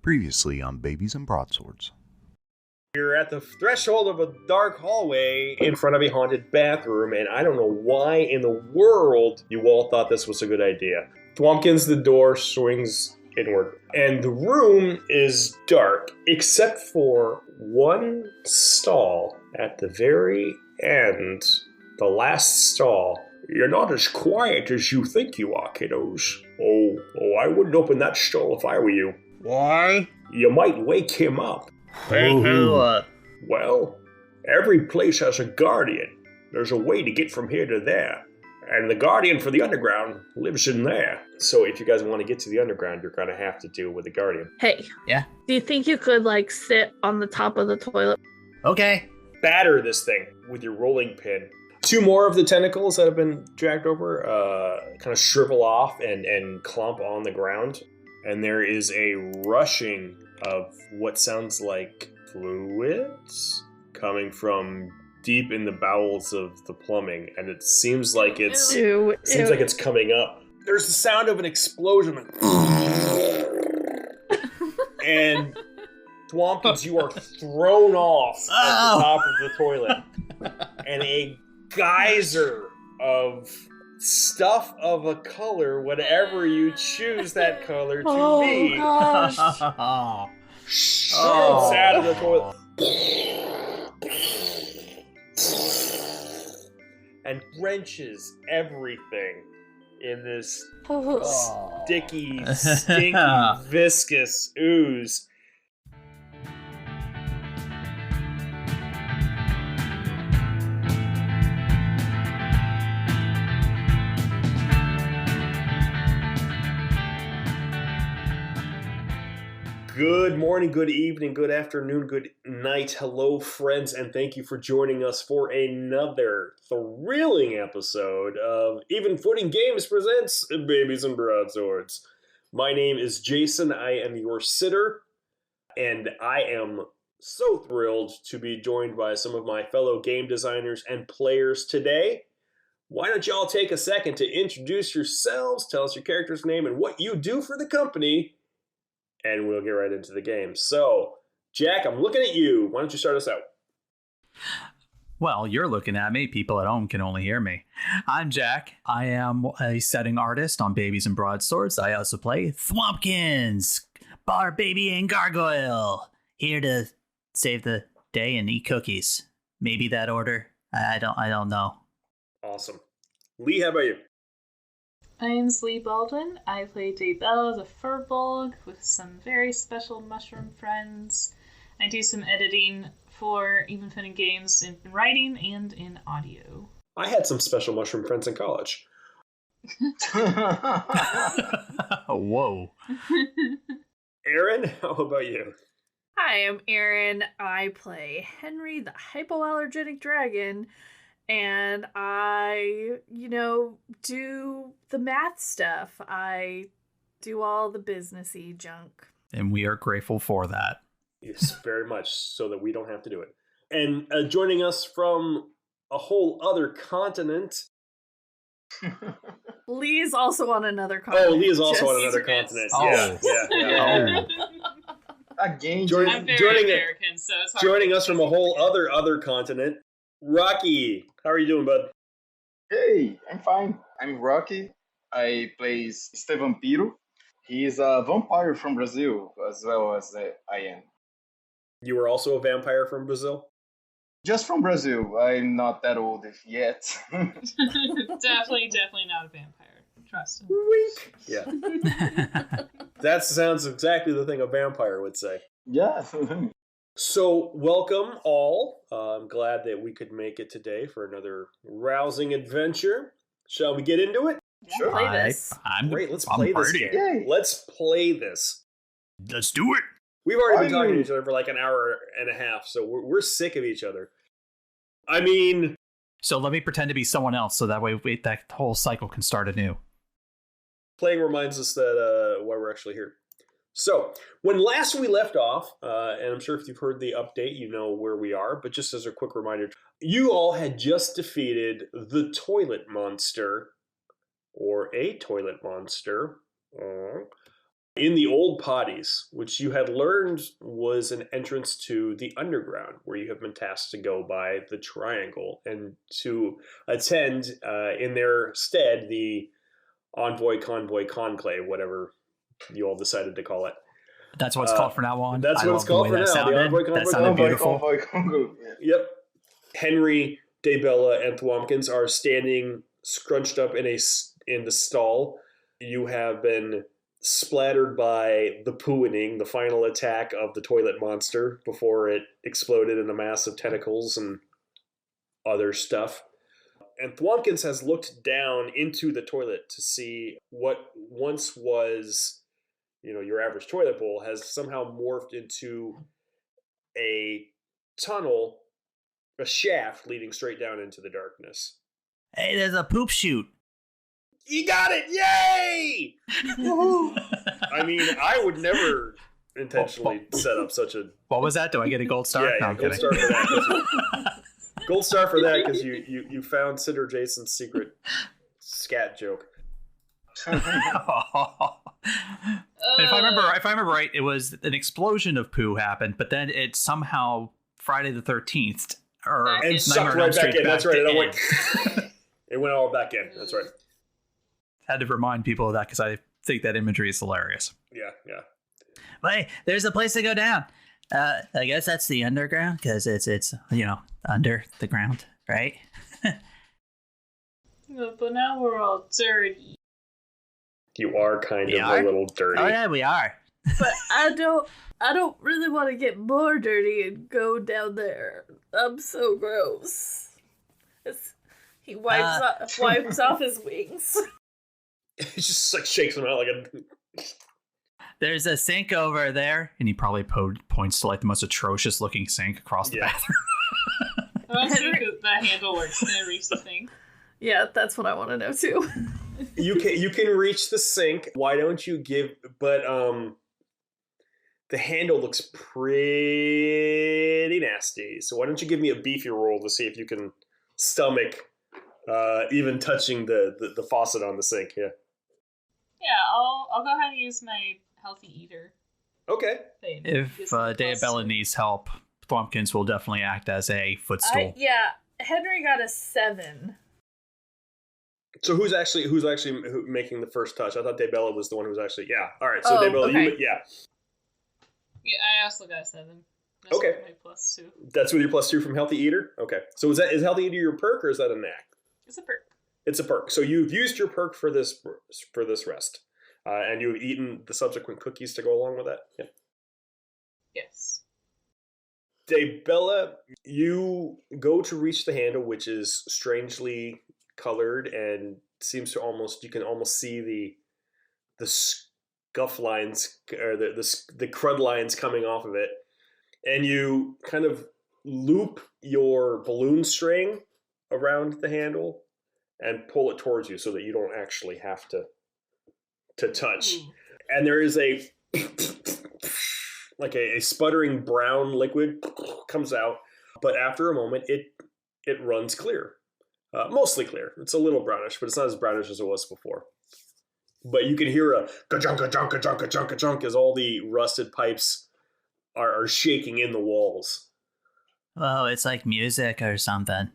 Previously on Babies and Broadswords. You're at the threshold of a dark hallway in front of a haunted bathroom, and I don't know why in the world you all thought this was a good idea. Thwompkins, the door swings inward, and the room is dark, except for one stall at the very end. The last stall. You're not as quiet as you think you are, kiddos. Oh, I wouldn't open that stall if I were you. Why? You might wake him up. Wake who up? Well, every place has a guardian. There's a way to get from here to there. And the guardian for the underground lives in there. So if you guys want to get to the underground, you're going to have to deal with the guardian. Hey. Yeah? Do you think you could, sit on the top of the toilet? Okay. Batter this thing with your rolling pin. Two more of the tentacles that have been dragged over kind of shrivel off and clump on the ground. And there is a rushing of what sounds like fluids coming from deep in the bowels of the plumbing, and it seems like it's coming up. There's the sound of an explosion, and Thwompkins, you are thrown off at the top of the toilet, and a geyser of stuff of a color, whatever you choose that color to be, shoots out of the toilet and wrenches everything in this sticky, stinky, viscous ooze. Good morning, good evening, good afternoon, good night. Hello, friends, and thank you for joining us for another thrilling episode of Even Footing Games presents Babies and Broadswords. My name is Jason. I am your sitter, and I am so thrilled to be joined by some of my fellow game designers and players today. Why don't y'all take a second to introduce yourselves, tell us your character's name, and what you do for the company, and we'll get right into the game. So, Jack, I'm looking at you. Why don't you start us out? Well, you're looking at me. People at home can only hear me. I'm Jack. I am a setting artist on Babies and Broadswords. I also play Thwompkins, Bar Baby and Gargoyle, here to save the day and eat cookies. Maybe that order. I don't know. Awesome. Lee, how about you? I'm Lee Baldwin. I play Daybella the Furbolg with some very special mushroom friends. I do some editing for Even Footing Games in writing and in audio. I had some special mushroom friends in college. Whoa. Aaron, how about you? Hi, I'm Aaron. I play Henry the Hypoallergenic Dragon. And I, do the math stuff. I do all the businessy junk. And we are grateful for that. Yes, very much, so that we don't have to do it. And joining us from a whole other continent. Lee is also on another continent. Oh, Lee is also on another continent. Oh. Yeah. Again, I'm very American, so it's hard. Joining us from a whole other continent. Rocky, how are you doing, bud? Hey, I'm fine. I'm Rocky. I play Estevan Piro. He is a vampire from Brazil, as well as I am. You were also a vampire from Brazil? Just from Brazil. I'm not that old yet. Definitely not a vampire. Trust him. Weak. Yeah. That sounds exactly the thing a vampire would say. Yeah. So, welcome all. I'm glad that we could make it today for another rousing adventure. Shall we get into it? Sure. Play this. Great, let's play this game. Yay. Let's play this. Let's do it. We've already been talking to each other for like an hour and a half, so we're sick of each other. I mean... So let me pretend to be someone else, so that way that whole cycle can start anew. Playing reminds us that why we're actually here. So, when last we left off, and I'm sure if you've heard the update, you know where we are, but just as a quick reminder, you all had just defeated the toilet monster, or a toilet monster, in the old potties, which you had learned was an entrance to the underground, where you have been tasked to go by the triangle and to attend in their stead the envoy, convoy, conclave, whatever you all decided to call it. That's what it's called from now on. That's what it's called for now. The envoy, convoy, that sounded beautiful. Yep. Henry, Daybella, and Thwompkins are standing scrunched up in the stall. You have been splattered by the pooing, the final attack of the toilet monster before it exploded in a mass of tentacles and other stuff. And Thwompkins has looked down into the toilet to see what once was, your average toilet bowl has somehow morphed into a tunnel, a shaft leading straight down into the darkness. Hey, there's a poop chute. You got it! Yay! I mean, I would never intentionally set up such a... What was that? Do I get a gold star? Yeah, gold star for that. Gold star for that because you found Cinder Jason's secret scat joke. If I remember right, it was an explosion of poo happened, but then it somehow Friday the 13th and sucked right back in. That's right. It went all back in. That's right. Had to remind people of that because I think that imagery is hilarious. Yeah. Hey, there's a place to go down. I guess that's the underground because it's under the ground, right? But now we're all dirty. You are kind of a little dirty. Oh yeah, we are. But I don't really want to get more dirty and go down there. I'm so gross. He wipes off his wings. He just like shakes them out like a... There's a sink over there, and he probably points to like the most atrocious looking sink across the bathroom. I want to see if the handle works. Can I reach the thing? Yeah, that's what I want to know too. You can reach the sink. Why don't you give? But the handle looks pretty nasty. So why don't you give me a beefy roll to see if you can stomach even touching the faucet on the sink? Yeah. Yeah, I'll go ahead and use my healthy eater. Okay. Thing. If Daybella needs help, Thwompkins will definitely act as a footstool. Henry got a 7. So who's actually making the first touch? I thought Daybella was the one who was actually... Yeah. All right. So Daybella, okay. Yeah, I also got a 7. That's okay. My +2. That's with your +2 from Healthy Eater? Okay. So is Healthy Eater your perk or is that a knack? It's a perk. It's a perk. So you've used your perk for this rest. And you've eaten the subsequent cookies to go along with that? Yeah. Yes. Daybella, you go to reach the handle, which is strangely colored and seems to you can almost see the scuff lines or the crud lines coming off of it. And you kind of loop your balloon string around the handle and pull it towards you so that you don't actually have to touch. And there is a sputtering brown liquid comes out, but after a moment it runs clear. Mostly clear. It's a little brownish, but it's not as brownish as it was before. But you can hear a ka-chunk, ka-chunk, ka-chunk, ka-chunk, ka-chunk as all the rusted pipes are shaking in the walls. Oh, it's like music or something.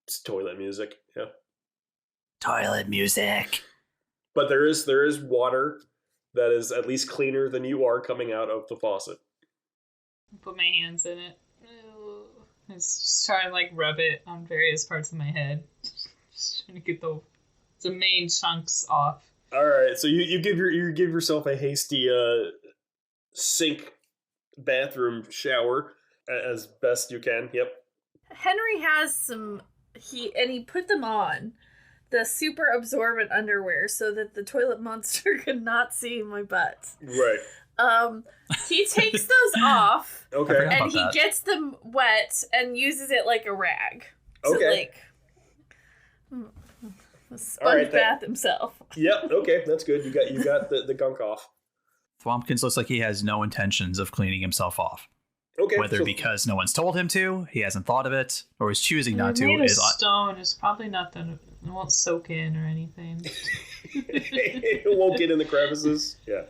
It's toilet music, yeah. Toilet music. But there is water that is at least cleaner than you are coming out of the faucet. Put my hands in it. Just try and rub it on various parts of my head. Just trying to get the main chunks off. All right, so you give yourself a hasty sink bathroom shower as best you can. Yep. Henry has some he put them on the super absorbent underwear so that the toilet monster could not see my butt. Right. He takes those off. Okay. And he gets them wet and uses it like a rag. Okay. To sponge bath himself. Yep. Okay, that's good. You got the gunk off. Thwompkins looks like he has no intentions of cleaning himself off. Okay. Whether because no one's told him to, he hasn't thought of it, or he's choosing not to. Made of stone is probably not the It won't soak in or anything. It won't get in the crevices. Yeah.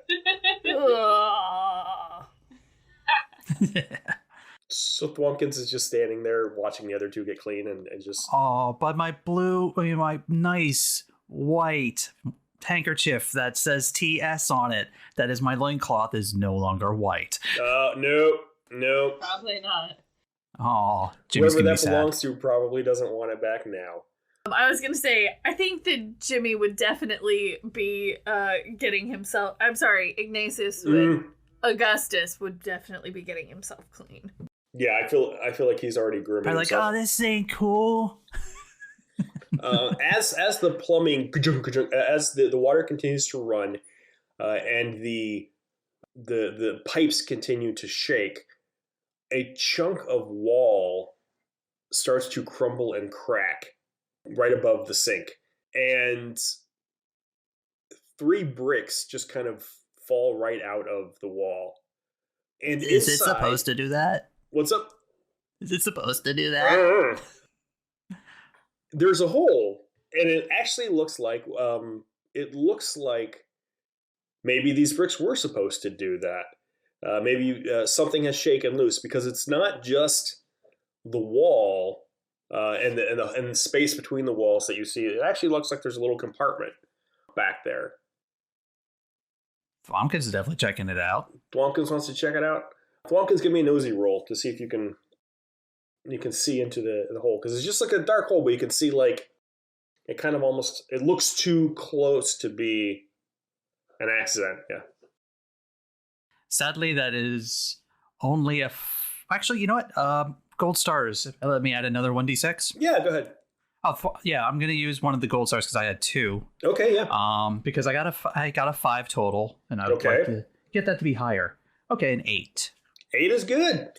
Ugh. So Thwompkins is just standing there watching the other two get clean and just... Oh, but my nice white handkerchief that says TS on it, that is my loincloth, is no longer white. No. Probably not. Oh, Jimmy's Whoever gonna that be belongs sad. to probably doesn't want it back now. I was gonna say, I think that Jimmy would definitely be getting himself. I'm sorry, Ignatius would. Augustus would definitely be getting himself clean. Yeah, I feel like he's already grooming I'm like, himself. oh, this ain't cool. As the plumbing, as the water continues to run, and the pipes continue to shake, a chunk of wall starts to crumble and crack right above the sink, and 3 bricks just kind of fall right out of the wall. And Is it inside, supposed to do that? What's up? Is it supposed to do that? There's a hole, and it actually looks like maybe these bricks were supposed to do that. Maybe something has shaken loose, because it's not just the wall and the space between the walls that you see. It actually looks like there's a little compartment back there. Thwompkins is definitely checking it out. Thwompkins wants to check it out. Thwompkins, give me a nosy roll to see if you can see into the hole, because it's just like a dark hole, but you can see like it kind of almost, it looks too close to be an accident. Yeah. Sadly, that is only actually, you know what? Gold stars. Let me add another 1d6. Yeah, go ahead. Yeah, I'm gonna use one of the gold stars because I had 2. Okay, yeah. Because I got a 5 total, and I would like to get that to be higher. Okay, an 8. 8 is good.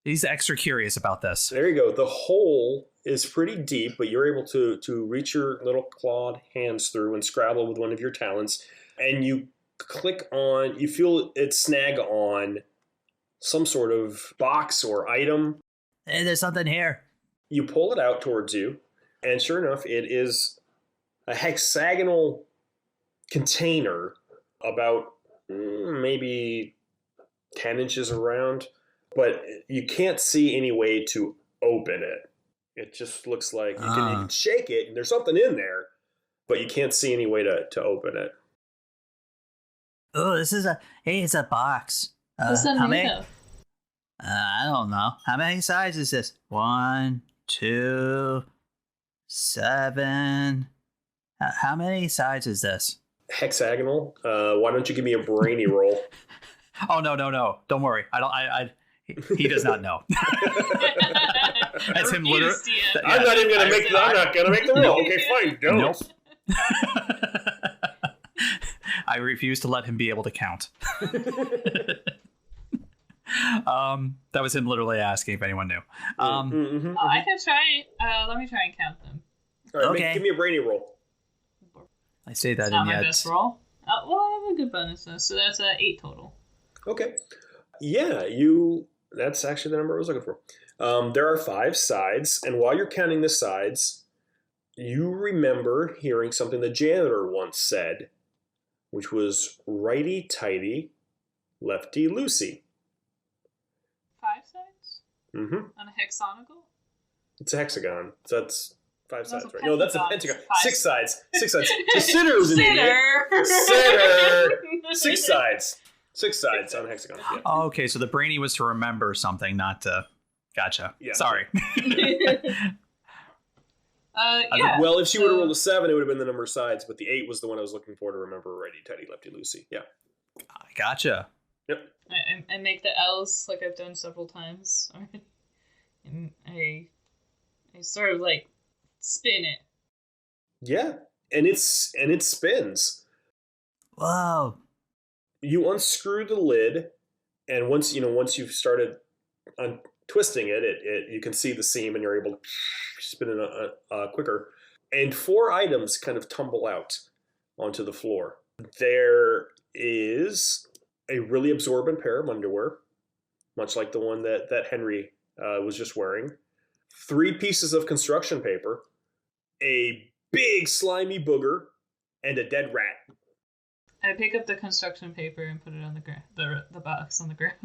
He's extra curious about this. There you go. The hole is pretty deep, but you're able to reach your little clawed hands through and scrabble with one of your talents, and you you feel it snag on some sort of box or item. Hey, there's something here. You pull it out towards you, and sure enough, it is a hexagonal container about maybe 10 inches around, but you can't see any way to open it. It just looks like you can shake it, and there's something in there, but you can't see any way to open it. Oh, it's a box. What's that made of? I don't know. How many sides is this? 1, 2, 7. How many sides is this? Hexagonal. Why don't you give me a brainy roll? Oh, no. Don't worry. He does not know. That's him literally. I'm not even gonna make the roll. Okay, fine. Don't. Nope. I refuse to let him be able to count. That was him literally asking if anyone knew. I can try. Let me try and count them. All right, Okay. give me a brainy roll. I say that It's not and my yet. best roll. Well, I have a good bonus though, so that's 8 total. Okay. Yeah, that's actually the number I was looking for. There are 5 sides, and while you're counting the sides, you remember hearing something the janitor once said, which was righty-tighty, lefty-loosey. 5 sides? Mm-hmm. On a hexagonal? It's a hexagon. So that's 5 That's sides, a right? No, that's a pentagon. pentagon. 5 6 sides. 6 sides. The sitter is an idiot. Sitter! 6 sides. 6 sides on a hexagon. Yeah. Oh, okay, so the brainy was to remember something, not to. Gotcha. Yeah. Sorry. Yeah. Well, if she would have rolled a 7, it would have been the number of sides, but the 8 was the one I was looking for to remember righty-tighty, lefty-loosey. Yeah. I gotcha. Yep. I make the L's like I've done several times. And I sort of like spin it. Yeah, and it spins. Whoa. You unscrew the lid, and once you've started twisting it, you can see the seam, and you're able to spin it quicker. And 4 items kind of tumble out onto the floor. There is a really absorbent pair of underwear, much like the one that Henry was just wearing. 3 pieces of construction paper, a big slimy booger, and a dead rat. I pick up the construction paper and put it on the ground, the box on the ground.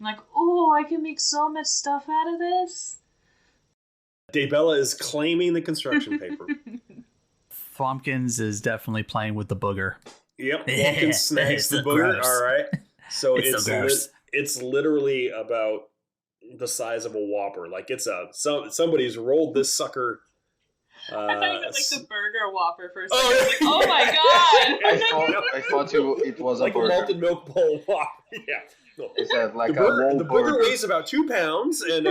I'm like, oh, I can make so much stuff out of this. Daybella is claiming the construction paper. Thwompkins is definitely playing with the booger. Yep, Thwompkins snags the so booger. gross. All right. So It's so gross. it's literally about the size of a Whopper. Like somebody's rolled this sucker. I thought you meant like the burger Whopper for a second. Oh, Like, oh my god! I thought it was like a a burger. malted milk bowl Whopper. Yeah. No. Is that like The a booger, whole the booger burger? weighs about 2 pounds, and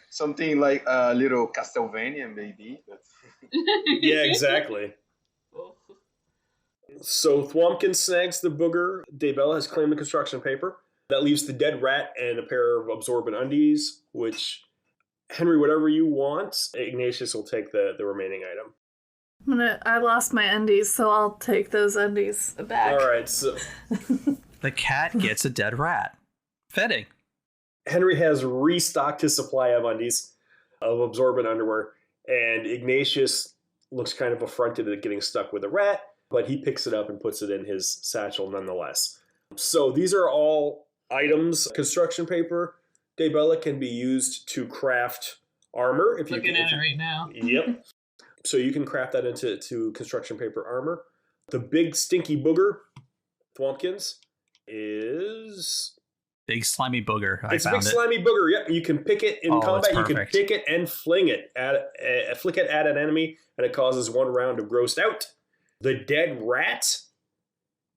Something like a little Castlevania, maybe. yeah, exactly. So Thwompkins snags the booger. Daybella has claimed the construction paper. That leaves the dead rat and a pair of absorbent undies, which, Henry, whatever you want, Ignatius will take the remaining item. I lost my undies, so I'll take those undies back. All right, so The cat gets a dead rat. Fitting. Henry has restocked his supply of undies, of absorbent underwear, and Ignatius looks kind of affronted at getting stuck with a rat, but he picks it up and puts it in his satchel nonetheless. So these are all items. Construction paper, Daybella, can be used to craft armor. If Looking at it right now. Yep. So you can craft that into construction paper armor. The big stinky booger, Thwompkins, is... Big slimy booger. It's a big slimy booger. Yep, you can pick it in Oh, combat. it's You can perfect. pick it and fling it flick it at an enemy, and it causes 1 round of grossed out. The dead rat,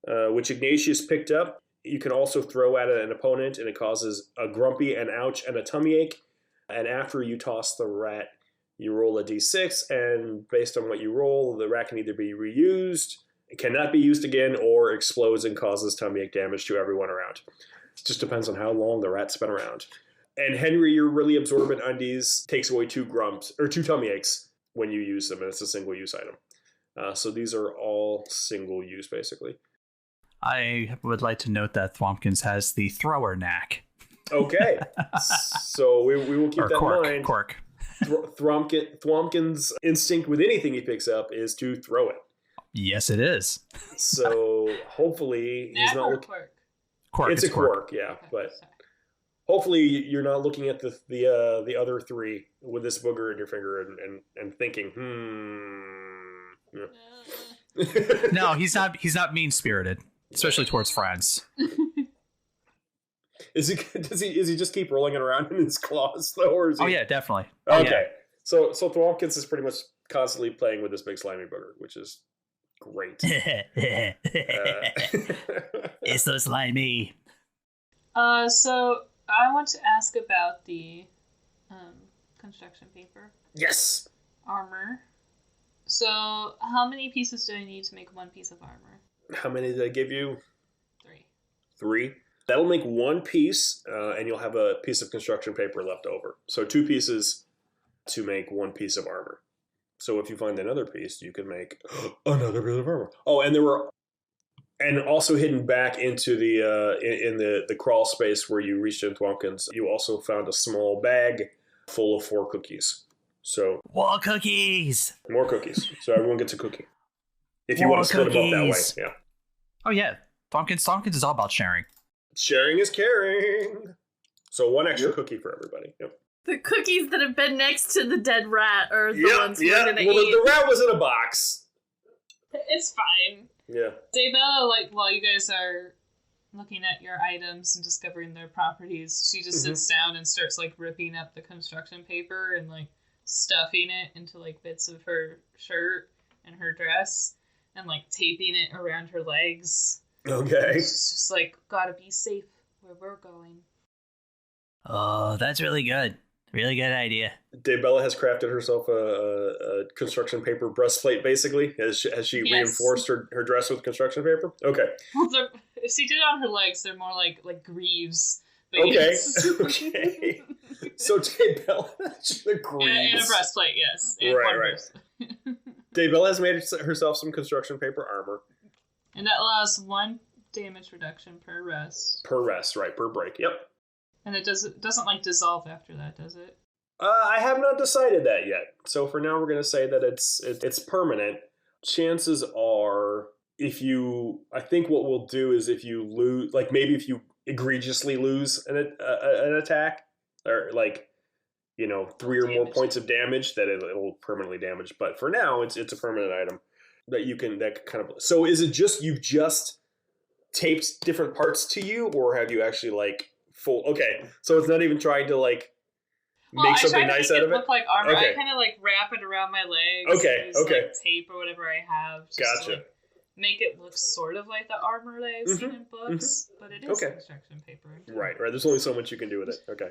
which Ignatius picked up, you can also throw at an opponent, and it causes a grumpy, an ouch, and a tummy ache. And after you toss the rat, you roll a d6, and based on what you roll, the rat can either be reused, it cannot be used again, or explodes and causes tummy ache damage to everyone around. It just depends on how long the rat's been around. And Henry, your really absorbent undies takes away 2 grumps, or 2 tummy aches when you use them, and it's a single-use item. So these are all single-use, basically. I would like to note that Thwompkins has the thrower knack. Okay, so we will keep Or that cork. in mind. Cork. Thwompkins' instinct with anything he picks up is to throw it. Yes, it is. So hopefully he's Knack not or looking. quirk? Cork. It's a quirk, yeah, Okay, but sorry. hopefully you're not looking at the other 3 with this booger in your finger and thinking, yeah. No, he's not mean spirited, especially towards friends. Is he just keep rolling it around in his claws though, or is he? Oh yeah, definitely. Okay. So Thwompkins is pretty much constantly playing with this big slimy booger, which is great. It's so slimy. So I want to ask about the construction paper Yes. armor. So how many pieces do I need to make 1 piece of armor? How many did I give you? 3. 3. That'll make 1 piece, and you'll have a piece of construction paper left over. So 2 pieces to make 1 piece of armor. So if you find another piece, you can make another piece of armor. Oh, and also hidden back into the crawl space where you reached in Thwompkins, you also found a small bag full of 4 cookies. So Wall cookies. more cookies. So everyone gets a cookie. If you More want to split them up that way, cookies. yeah. Oh yeah, Thwompkins is all about sharing. Sharing is caring. So 1 extra Yep. cookie for everybody. Yep. The cookies that have been next to the dead rat are the ones we're gonna Well, eat. the rat was in a box. It's fine. Yeah. Daybella, like, while you guys are looking at your items and discovering their properties, she just sits down and starts, like, ripping up the construction paper and, like, stuffing it into, like, bits of her shirt and her dress and, like, taping it around her legs. Okay. It's just, like, gotta be safe where we're going. Oh, that's really good. Really good idea. Daybella has crafted herself a construction paper breastplate, basically. Has she Yes. reinforced her dress with construction paper? Okay. Well, if she did it on her legs, they're more like greaves. But Okay. yes. Okay. So Daybella agrees. And a breastplate, yes. And Right, one right. breastplate. Daybella has made herself some construction paper armor. And that allows 1 damage reduction per rest. Per rest, right? Per break. Yep. And it doesn't like dissolve after that, does it? I have not decided that yet. So for now, we're going to say that it's permanent. Chances are, I think what we'll do is if you lose, like maybe if you egregiously lose an attack, or like 3 or more points of damage, that it'll permanently damage. But for now, it's a permanent item that kind of. So is it just you've just taped different parts to you, or have you actually like full? Okay, so it's not even trying to like make something nice out of it. Look like armor. Okay. I kind of like wrap it around my legs. Okay, use, okay. Like, tape or whatever I have. Just Gotcha. To, like, make it look sort of like the armor that I've seen in books, but it is construction paper. Right. There's only so much you can do with it. Okay.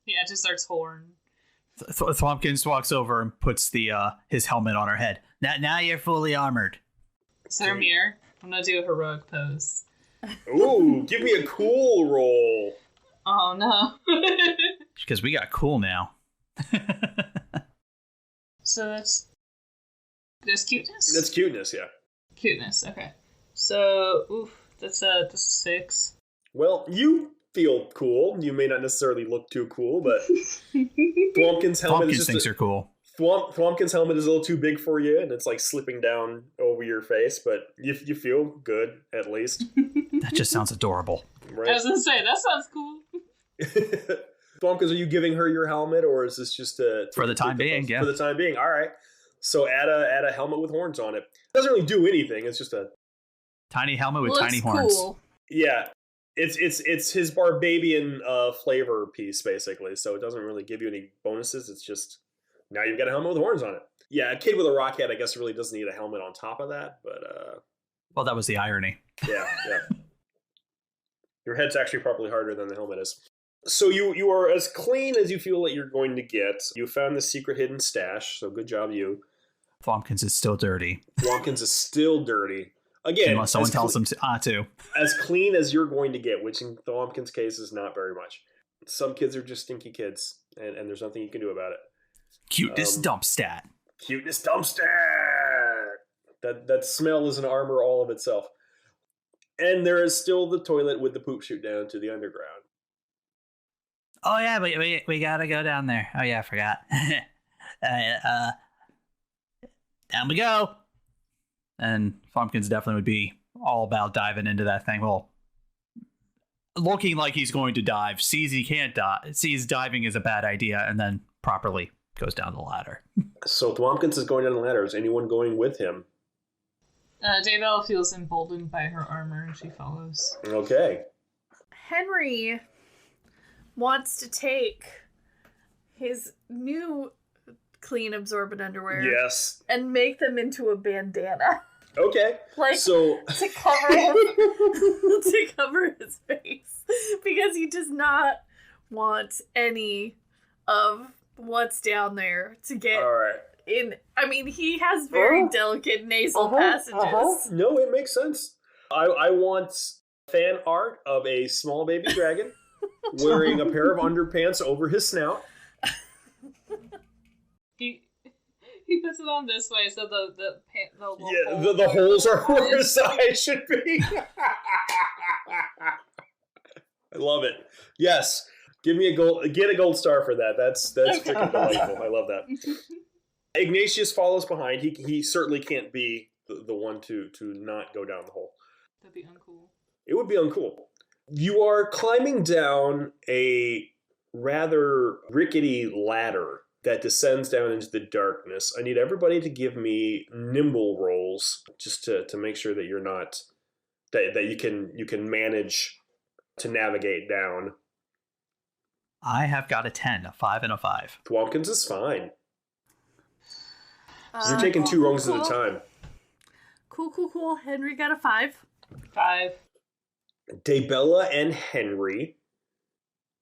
Yeah, it just starts horn. Thwompkins walks over and puts the his helmet on her head. Now you're fully armored. Sarmir, I'm gonna do a heroic pose. Ooh, give me a cool roll. Oh no. Because we got cool now. So that's cuteness? That's cuteness, yeah. Cuteness, okay. So, that's a 6. Well, you feel cool. You may not necessarily look too cool, but Thwompkins' helmet Thwompkins thinks you're cool. Thwompkins' helmet is a little too big for you, and it's like slipping down over your face, but you feel good, at least. That just sounds adorable. Right? I was gonna say, that sounds cool. Thwompkins, are you giving her your helmet, or is this just for the time being? Yeah, for the time being. All right. So add a helmet with horns on it. It doesn't really do anything. It's just a tiny helmet with tiny horns. Cool. Yeah, it's his Barbadian flavor piece basically. So it doesn't really give you any bonuses. It's just now you've got a helmet with horns on it. Yeah, a kid with a rock head, I guess, really doesn't need a helmet on top of that. But well, that was the irony. Yeah. Your head's actually probably harder than the helmet is. So you are as clean as you feel that you're going to get. You found the secret hidden stash, so good job, you. Thwompkins is still dirty. Thwompkins is still dirty. Again, unless someone tells him to. As clean as you're going to get, which in Thwompkins' case is not very much. Some kids are just stinky kids, and there's nothing you can do about it. Cuteness dump stat. Cuteness dump stat! That smell is an armor all of itself. And there is still the toilet with the poop chute down to the underground. Oh yeah, we gotta go down there. Oh yeah, I forgot. Down we go. And Thwompkins definitely would be all about diving into that thing. Well, looking like he's going to dive, sees he can't dive, sees diving is a bad idea, and then properly goes down the ladder. So Thwompkins is going down the ladder. Is anyone going with him? Daybell feels emboldened by her armor and she follows. Okay. Henry wants to take his new clean absorbent underwear and make them into a bandana. Okay. Like, so to cover his face, because he does not want any of what's down there to get in. I mean, he has very delicate nasal passages. No, it makes sense. I want fan art of a small baby dragon wearing a pair of underpants over his snout. He puts it on this way so the holes are where his eyes should be. I love it. Yes, get a gold star for that. That's freaking delightful. I love that. Ignatius follows behind. He certainly can't be the one to not go down the hole. That'd be uncool. It would be uncool. You are climbing down a rather rickety ladder that descends down into the darkness. I need everybody to give me nimble rolls just to make sure that you're not that you can manage to navigate down. I have got a 10, a 5, and a 5. Thwompkins is fine. You're taking 2 rungs at a time. Cool. Henry got a 5. 5. Daybella and Henry,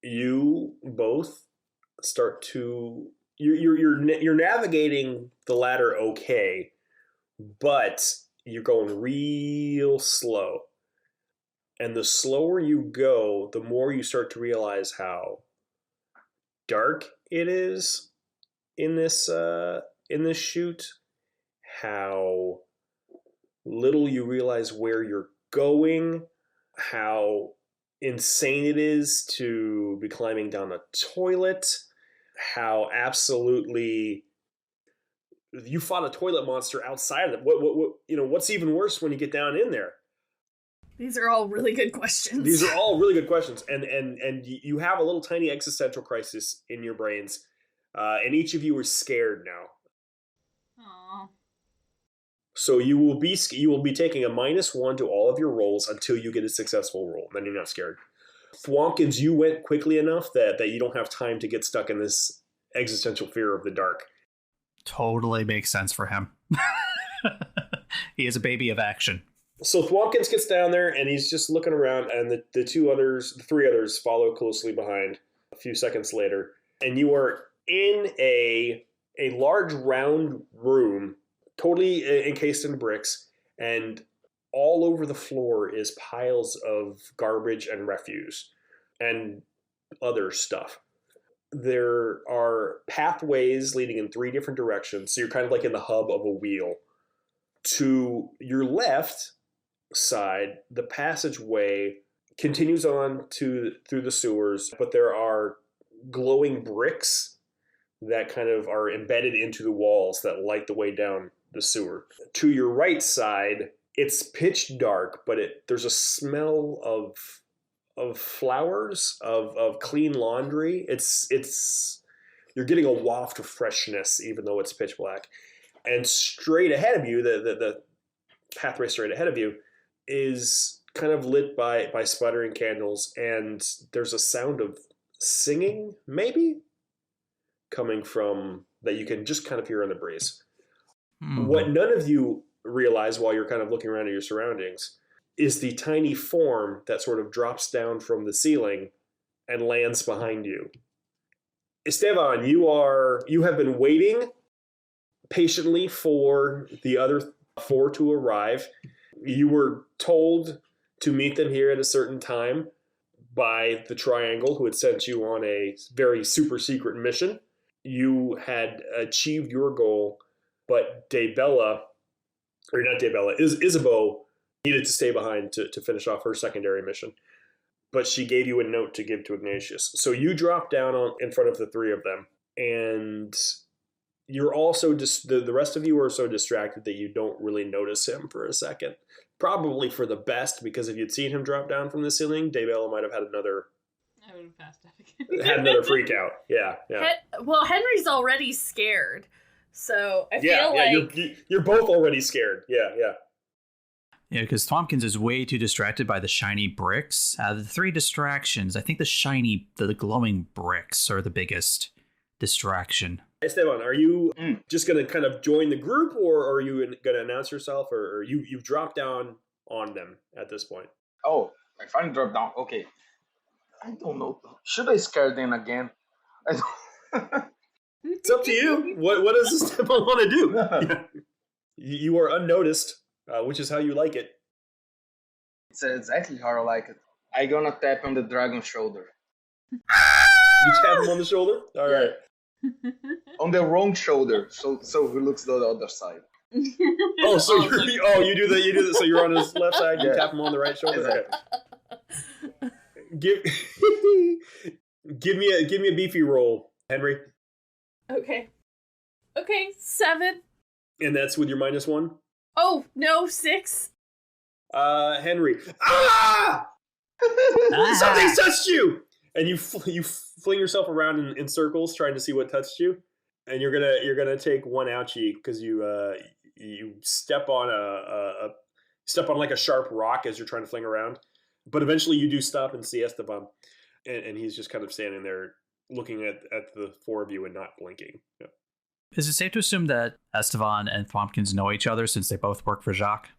you both start to you're navigating the ladder okay, but you're going real slow. And the slower you go, the more you start to realize how dark it is in this chute, how little you realize where you're going, how insane it is to be climbing down a toilet. how absolutely you fought a toilet monster outside of it. What's even worse when you get down in there? These are all really good questions. These are all really good questions, and you have a little tiny existential crisis in your brains, and each of you are scared now. Aww. So you will be taking a -1 to all of your rolls until you get a successful roll. Then you're not scared. Thwompkins, you went quickly enough that you don't have time to get stuck in this existential fear of the dark. Totally makes sense for him. He is a baby of action. So Thwompkins gets down there and he's just looking around, and the three others follow closely behind a few seconds later. And you are in a large round room, totally encased in bricks, and all over the floor is piles of garbage and refuse and other stuff. There are pathways leading in 3 different directions, so you're kind of like in the hub of a wheel. To your left side, the passageway continues on through the sewers, but there are glowing bricks that kind of are embedded into the walls that light the way down the sewer. To your right side, it's pitch dark, but there's a smell of flowers, of clean laundry. It's you're getting a waft of freshness, even though it's pitch black. And straight ahead of you, the pathway straight ahead of you, is kind of lit by sputtering candles, and there's a sound of singing, maybe, coming from that you can just kind of hear in the breeze. What none of you realize while you're kind of looking around at your surroundings is the tiny form that sort of drops down from the ceiling and lands behind you. Esteban, you have been waiting patiently for the other 4 to arrive. You were told to meet them here at a certain time by the Triangle, who had sent you on a very super secret mission. You had achieved your goal, but Isabeau needed to stay behind to finish off her secondary mission. But she gave you a note to give to Ignatius. So you drop down in front of the 3 of them, and you're also the rest of you are so distracted that you don't really notice him for a second. Probably for the best, because if you'd seen him drop down from the ceiling, Daybella might have had another. I would have passed had another freak out. Yeah. Well, Henry's already scared, so I feel like you're both already scared. Yeah. Yeah, because Thwompkins is way too distracted by the shiny bricks. Out of the 3 distractions, I think the glowing bricks are the biggest distraction. Esteban, are you just going to kind of join the group, or are you going to announce yourself, or you've dropped down on them at this point? Oh, I finally dropped down. Okay. I don't know. Should I scare them again? It's up to you. What does Esteban want to do? Yeah. You are unnoticed, which is how you like it. It's exactly how I like it. I'm gonna tap on the dragon's shoulder. You tap him on the shoulder? All right. On the wrong shoulder, so he looks to the other side. Oh, so you do that. So you're on his left side. You tap him on the right shoulder. Okay. Give me a beefy roll, Henry. Okay, 7. And that's with your -1. Oh no, 6. Henry. Ah! Something touched you, and you fling yourself around in circles trying to see what touched you, and you're gonna take 1 ouchie because you step on like a sharp rock as you're trying to fling around, but eventually you do stop and see Esteban, and he's just kind of standing there looking at the 4 of you and not blinking. Yeah. Is it safe to assume that Esteban and Thwompkins know each other since they both work for Jacques?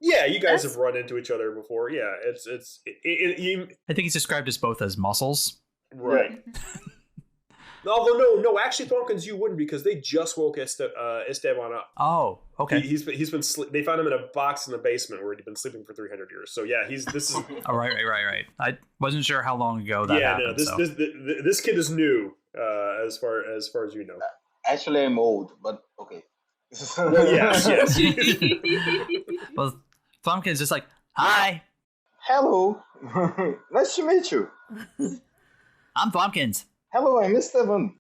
Yeah, you guys have run into each other before. Yeah, I think he's described as both as muscles. Right. Although no, actually, Thwompkins, you wouldn't, because they just woke Esteban up. Oh, okay. He's been they found him in a box in the basement where he'd been sleeping for 300 years. So yeah, this is. Oh, right. I wasn't sure how long ago that happened. No, this kid is new, as far as you know. Actually, I'm old, but okay. Well, yes. Well, Thwompkins is like, hi. Hello. Nice to meet you. I'm Thwompkins. Hello, I'm Esteban.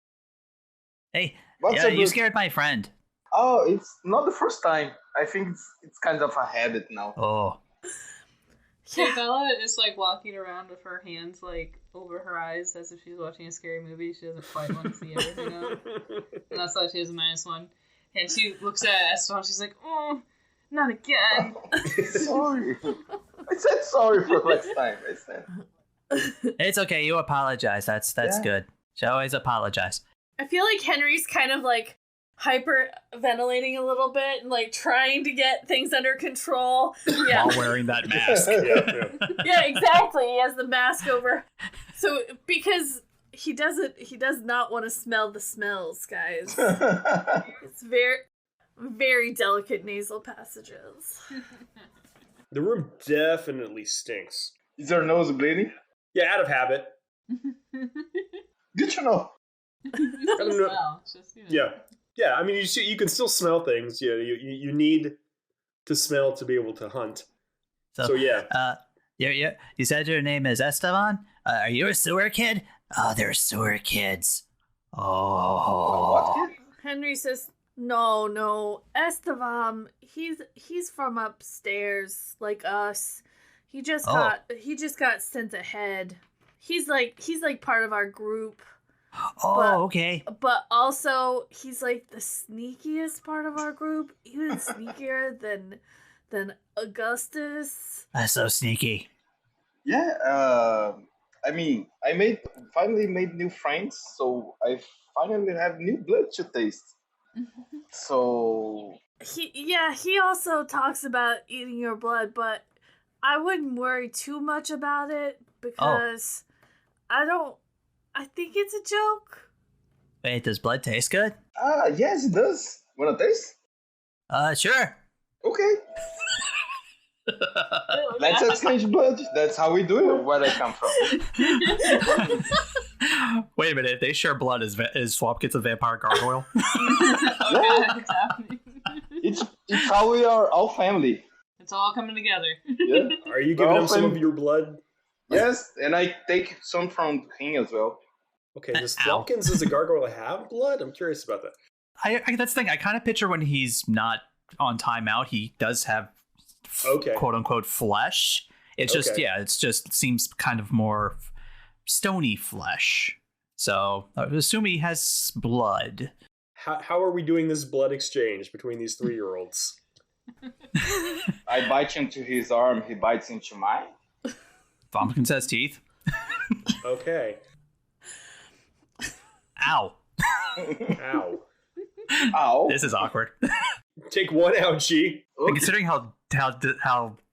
Hey, What's yeah, up, you dude? scared my friend. Oh, it's not the first time. I think it's kind of a habit now. Oh, Bella is like walking around with her hands like over her eyes as if she's watching a scary movie. She doesn't quite want to see everything up. And that's why she has a -1. And she looks at Esteban, she's like, oh, not again. Sorry. I said sorry for next time. I said. it's okay. You apologize. That's Yeah. good. She always apologize. I feel like Henry's kind of like hyperventilating a little bit and like trying to get things under control. Yeah. While wearing that mask. Yeah, exactly. He has the mask over. So because he does not want to smell the smells, guys. It's very, very delicate nasal passages. The room definitely stinks. Is your nose bleeding? Yeah, out of habit. Good to know. I don't know. Well, it's just, Yeah. I mean, you can still smell things. Yeah, you need to smell to be able to hunt. So yeah. You said your name is Esteban? Are you a sewer kid? Oh, they're sewer kids. Oh. Henry says, No, Esteban, he's from upstairs, like us. He just got sent ahead. He's like part of our group. Okay. But also he's like the sneakiest part of our group, even sneakier than Augustus. That's so sneaky. Yeah. I mean, I finally made new friends, so I finally have new blood to taste. So He also talks about eating your blood, but I wouldn't worry too much about it because I think it's a joke. Wait, does blood taste good? yes, it does. Wanna taste? Sure. Okay. Let's exchange blood. That's how we do it. Where I come from. Wait a minute. If they share blood, is Swapkins a vampire gargoyle? Yeah, it's happening. It's how we are all family. It's all coming together. Yeah. Are you giving him some of your blood? Yes, and I take some from him as well. Okay, does Flopkins as a gargoyle have blood? I'm curious about that. I that's the thing. I kind of picture when he's not on timeout, he does have quote unquote flesh. It's just it's just seems kind of more stony flesh. So I would assume he has blood. How are we doing this blood exchange between these 3-year-olds? I bite into his arm, he bites into mine. Flopkins has teeth. Okay. Ow. Ow. Ow. This is awkward. Take one ouchie. And considering how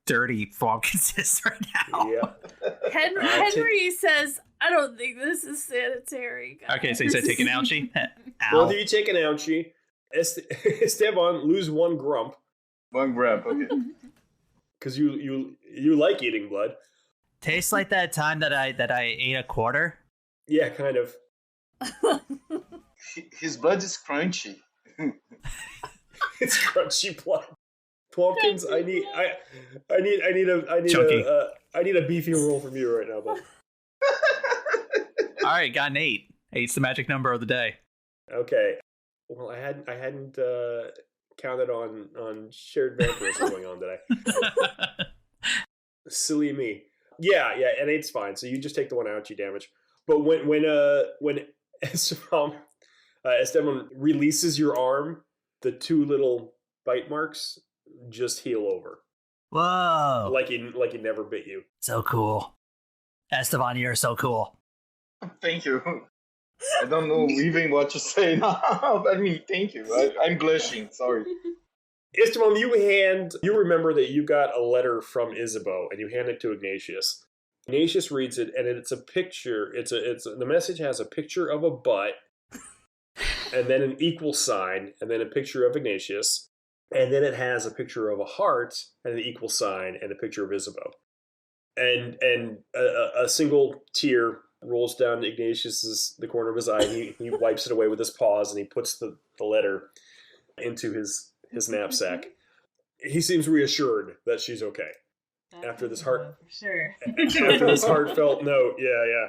dirty Flopkins is right now. Yeah. Henry says, I don't think this is sanitary, guys. Okay, so you said take an ouchie? Ow. Well, do you take an ouchie? Esteban, lose 1 grump. 1 grab, okay. Because you like eating blood. Tastes like that time that I ate a quarter. Yeah, kind of. His blood is crunchy. It's crunchy blood. Plumpkins, I need a beefy roll from you right now, bud. All right, got an 8. 8's the magic number of the day. Okay. Well, I hadn't counted on shared vampirism going on today. Silly me. Yeah, and 8's fine. So you just take the 1 ouchie damage. But when Esteban releases your arm, the 2 little bite marks just heal over. Whoa! Like he never bit you. So cool, Esteban. You're so cool. Thank you. I don't know even what to say now. I mean, thank you. I'm blushing. Sorry. Esteban, you remember that you got a letter from Isabeau, and you hand it to Ignatius. Ignatius reads it, and it's a picture. The message has a picture of a butt, and then an equal sign, and then a picture of Ignatius, and then it has a picture of a heart, and an equal sign, and a picture of Isabeau. And a single tear rolls down Ignatius's the corner of his eye. And he wipes it away with his paws, and he puts the letter into his knapsack. He seems reassured that she's okay. After this for sure. After this heartfelt note, yeah.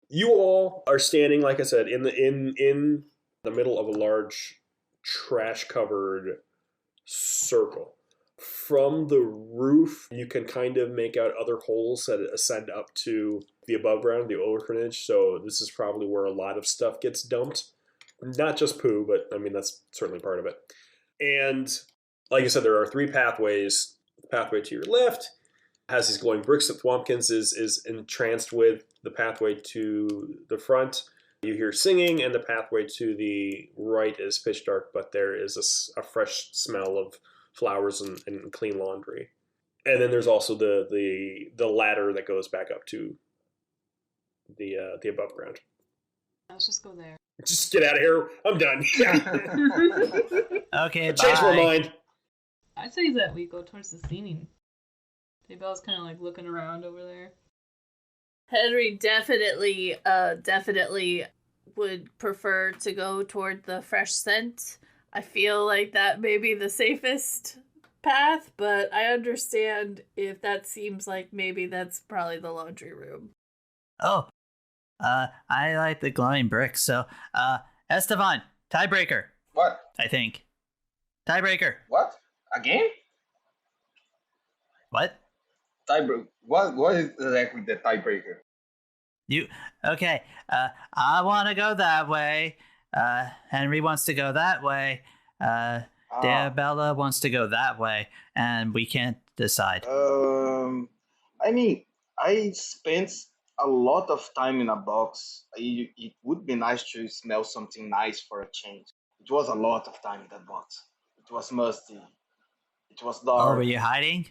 You all are standing, like I said, in the middle of a large trash-covered circle. From the roof, you can kind of make out other holes that ascend up to the above ground, the orphanage. So this is probably where a lot of stuff gets dumped. Not just poo, but I mean, that's certainly part of it. And like I said, there are 3 pathways. The pathway to your left has these glowing bricks that Thwompkins is entranced with. The pathway to the front, you hear singing, and the pathway to the right is pitch dark, but there is a fresh smell of flowers and clean laundry. And then there's also the ladder that goes back up to the above ground. Let's just go there. Just get out of here. I'm done. Okay, I changed my mind. I say that we go towards the singing. Daybell's kind of like looking around over there. Henry definitely would prefer to go toward the fresh scent. I feel like that may be the safest path, but I understand if that seems like maybe that's probably the laundry room. Oh, I like the glowing bricks. So, Esteban, tiebreaker. What? I think. Tiebreaker. What? Again? What? Tiebreaker. What is exactly the tiebreaker? Okay. I want to go that way. Henry wants to go that way. Diabella wants to go that way, and we can't decide. I mean, I spent a lot of time in a box. It would be nice to smell something nice for a change. It was a lot of time in that box. It was musty. It was dark. Oh, were you hiding?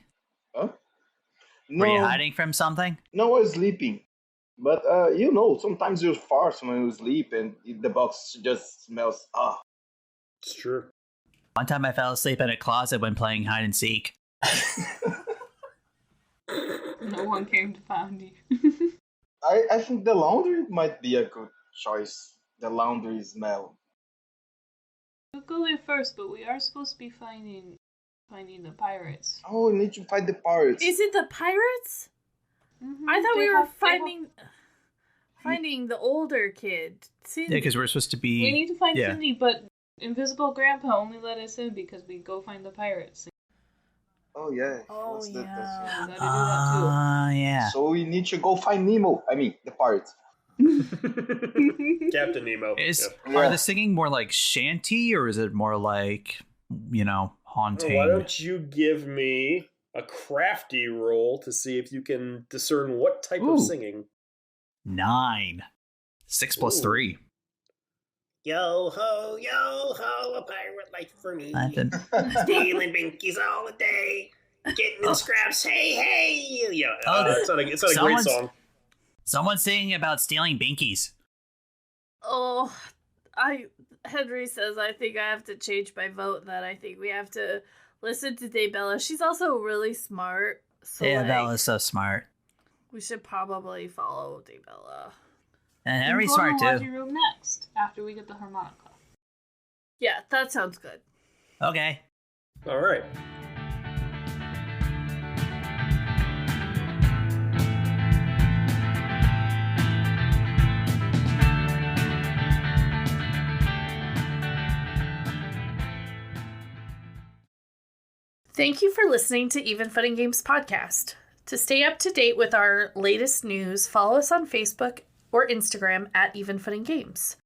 Huh? Were you No, hiding from something? no, I was sleeping. But sometimes you fart when you sleep, and the box just smells. It's true. One time I fell asleep in a closet when playing hide and seek. No one came to find you. I think the laundry might be a good choice. The laundry smell. We'll go there first, but we are supposed to be finding the pirates. Oh, we need to find the pirates. Is it the pirates? Mm-hmm. I thought They we were have- finding the older kid. Yeah, because we're supposed to be... We need to find yeah. Cindy, but Invisible Grandpa only let us in because we go find the pirates. Oh yeah. Oh, What's that? yeah. We gotta do that Yeah. So we need to go find Nemo. I mean, the pirates. too. Captain Nemo. Are the singing more like shanty, or is it more like, haunting? Why don't you give me a crafty roll to see if you can discern what type Ooh. of singing? 9. 6 plus Ooh. 3. Yo ho, a pirate life for me. Nothing. Stealing binkies all the day. Getting in scraps, hey. Yeah, it's not a great someone's- song. Someone's singing about stealing binkies. Oh, Henry says I think I have to change my vote. That I think we have to listen to Daybella. She's also really smart. So Yeah, Bella's so smart. we should probably follow Daybella. And Henry's We'll go smart to the too. laundry room next, after we get the harmonica. Yeah, that sounds good. Okay. All right. Thank you for listening to Even Fun and Games podcast. To stay up to date with our latest news, follow us on Facebook or Instagram at Even Fun and Games.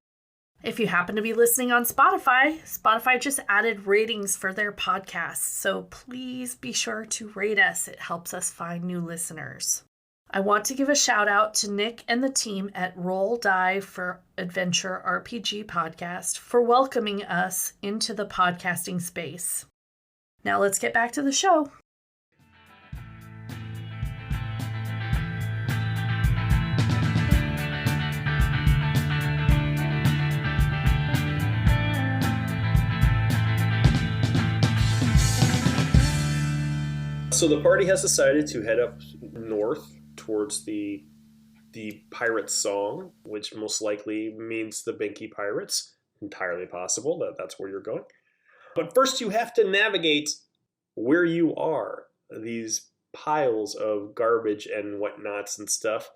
If you happen to be listening on Spotify just added ratings for their podcasts, so please be sure to rate us. It helps us find new listeners. I want to give a shout out to Nick and the team at Roll Die for Adventure RPG podcast for welcoming us into the podcasting space. Now let's get back to the show. So the party has decided to head up north towards the pirate song, which most likely means the Binky Pirates. Entirely possible that's where you're going. But first you have to navigate where you are. These piles of garbage and whatnots and stuff.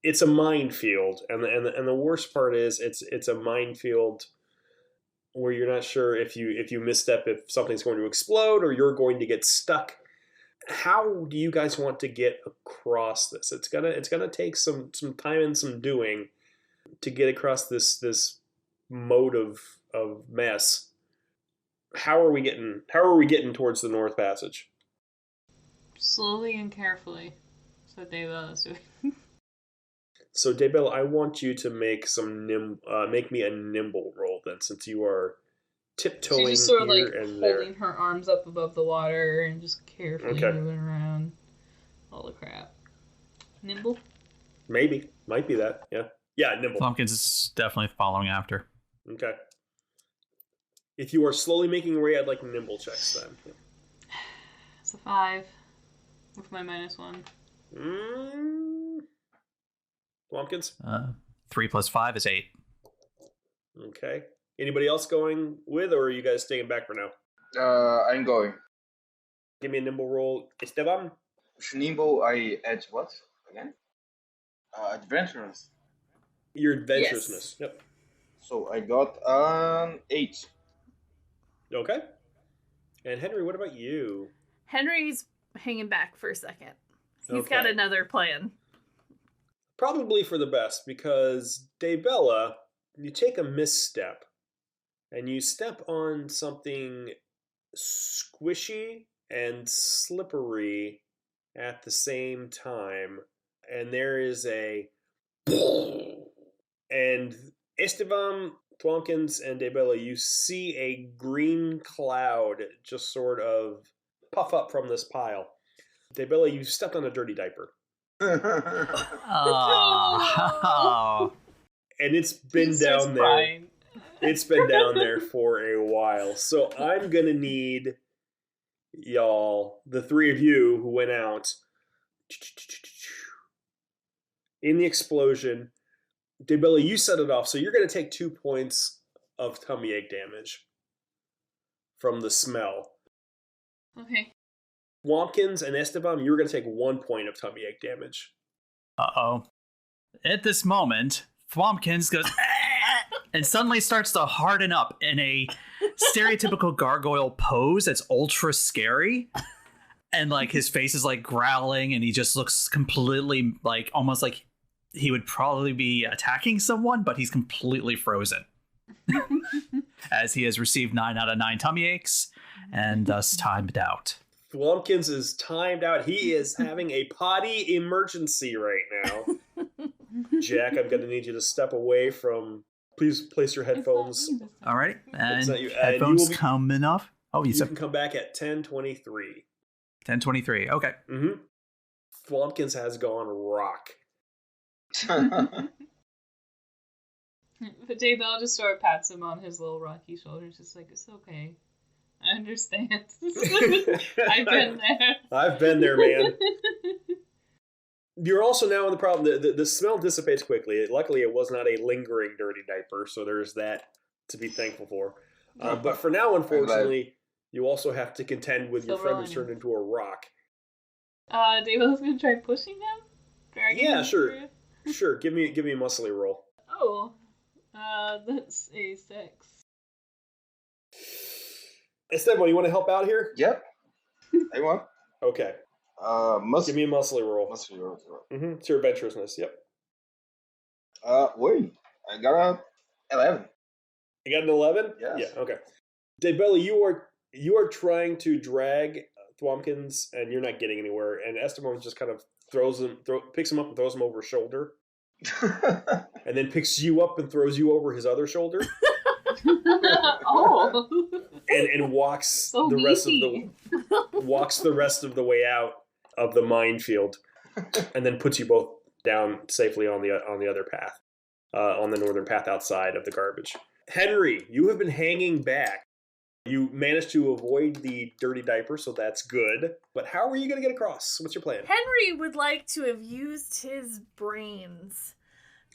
It's a minefield, and the worst part is it's a minefield where you're not sure if you misstep, if something's going to explode or you're going to get stuck. How do you guys want to get across this? It's gonna take some time and some doing to get across this mode of mess. How are we getting towards the North Passage? Slowly and carefully. That's what Daybell is doing. So Daybell, I want you to make make me a nimble roll then, since you are tiptoeing She's just sort of here like and holding there. her arms up above the water and just carefully Okay. moving around. Holy crap. Nimble? Maybe. Might be that. Yeah. Yeah, nimble. Thumpkins is definitely following after. Okay. If you are slowly making your way, I'd like nimble checks then. It's a 5 with my -1. Lumpkins? 3 plus 5 is 8. Okay. Anybody else going with, or are you guys staying back for now? I'm going. Give me a nimble roll. Esteban? With nimble, I add what again? Adventurous. Your adventurousness. Yep. So I got an 8. Okay. And Henry, what about you? Henry's hanging back for a second. He's Okay. got another plan. Probably for the best, because Daybella, you take a misstep and you step on something squishy and slippery at the same time, and there is a and Esteban, Thwompkins, and Daybella, you see a green cloud just sort of puff up from this pile. Daybella, you stepped on a dirty diaper. Oh. And it's been She starts down there. crying. It's been down there for a while. So I'm going to need y'all, the three of you who went out in the explosion. Daybella, you set it off. So you're going to take 2 points of tummy ache damage from the smell. Okay. Wompkins and Esteban, you're going to take 1 point of tummy ache damage. Uh-oh. At this moment, Thwompkins goes and suddenly starts to harden up in a stereotypical gargoyle pose that's ultra scary. And like his face is like growling and he just looks completely like almost like he would probably be attacking someone, but he's completely frozen. As he has received 9 out of 9 tummy aches and thus timed out. Thwompkins is timed out. He is having a potty emergency right now. Jack, I'm going to need you to step away from... Please place your headphones. All right. And not you. headphones You will be- coming off. Oh, you You said can come back at 10:23. 10:23. Okay. Mm-hmm. Thwompkins has gone rock. But Daybell just sort of pats him on his little rocky shoulders, just like, it's okay. I understand. I've been there. I've been there, man. You're also now in the problem. The smell dissipates quickly. Luckily, it was not a lingering dirty diaper, so there's that to be thankful for. But for now, unfortunately, you also have to contend with your Still friend who's rolling. turned into a rock. Daybell's gonna try pushing him? Dragging Yeah, him sure. through? Sure, give me a muscly roll. Oh. That's a 6. Esteban, you want to help out here? Yep. I want. Okay, Must give me a muscly roll. must be yours. Mm-hmm. It's your adventurousness. Yep. Wait. I got a 11. You got an 11? Yes. Yeah. Okay. Daybella, you are trying to drag Thwompkins, and you're not getting anywhere. And Esteban just kind of picks him up and throws him over his shoulder, and then picks you up and throws you over his other shoulder, Oh. and walks So the rest of meaty. the rest of the way out of the minefield, and then puts you both down safely on the other path, on the northern path outside of the garbage. Henry, you have been hanging back. You managed to avoid the dirty diaper, so that's good. But how are you going to get across? What's your plan? Henry would like to have used his brains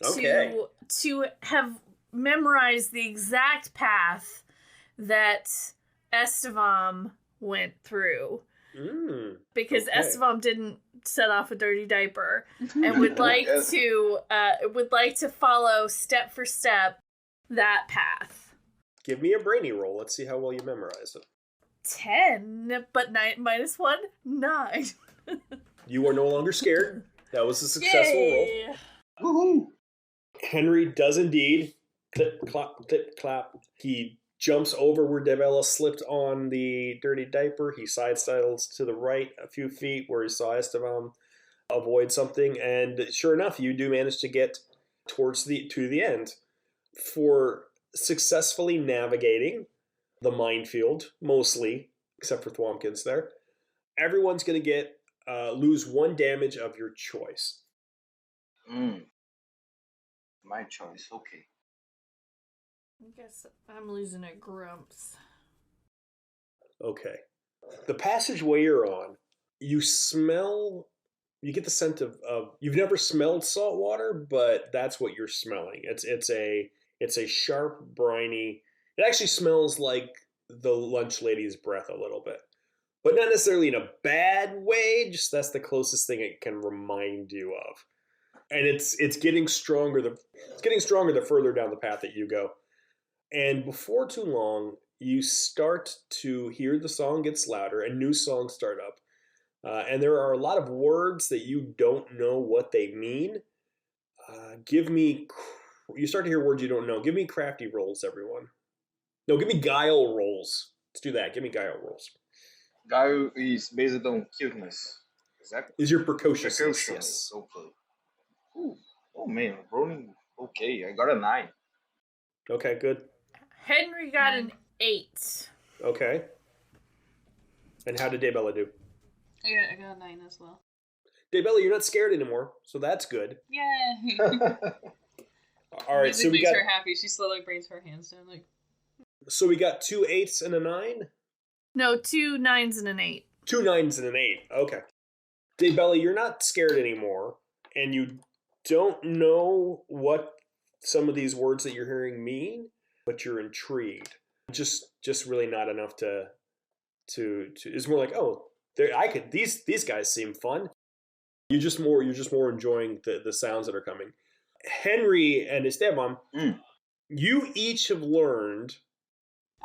Okay. to have memorized the exact path that Estevam went through. Because Okay. Estevam didn't set off a dirty diaper and would like Yes. to follow step for step that path. Give me a brainy roll. Let's see how well you memorize it. 10, but minus 1, 9. You are no longer scared. That was a successful roll. Yay. Woohoo! Henry does indeed clip, clap. He jumps over where Devella slipped on the dirty diaper. He sidestyled to the right a few feet where he saw Esteban avoid something. And sure enough, you do manage to get towards the end. For successfully navigating the minefield, mostly, except for Thwompkins there, everyone's going to get lose 1 damage of your choice. My choice, okay. I guess I'm losing at Grumps. Okay. The passageway you're on, you get the scent of you've never smelled salt water, but that's what you're smelling. It's a sharp, briny. It actually smells like the lunch lady's breath a little bit, but not necessarily in a bad way. Just that's the closest thing it can remind you of, and it's getting stronger. It's getting stronger the further down the path that you go, and before too long, you start to hear the song gets louder, and new songs start up, and there are a lot of words that you don't know what they mean. You start to hear words you don't know. Give me crafty rolls, everyone. No, give me guile rolls. Let's do that. Give me guile rolls. Guile is based on cuteness. Is that Is your precocious? precocious? Okay. Ooh. Oh man, rolling. Okay, I got a 9. Okay, good. Henry got an 8. Okay. And how did Daybella do? I got a 9 as well. Daybella, you're not scared anymore, so that's good. Yay! All right, so Music makes her happy. She slowly brings her hands down, like. So we got 2 8s and a 9. No, 2 9s and an 8. 2 9s and an 8. Okay. Daybella, you're not scared anymore, and you don't know what some of these words that you're hearing mean, but you're intrigued. Just really not enough to. It's more like, oh, these guys seem fun. You're just more enjoying the sounds that are coming. Henry and Esteban, you each have learned.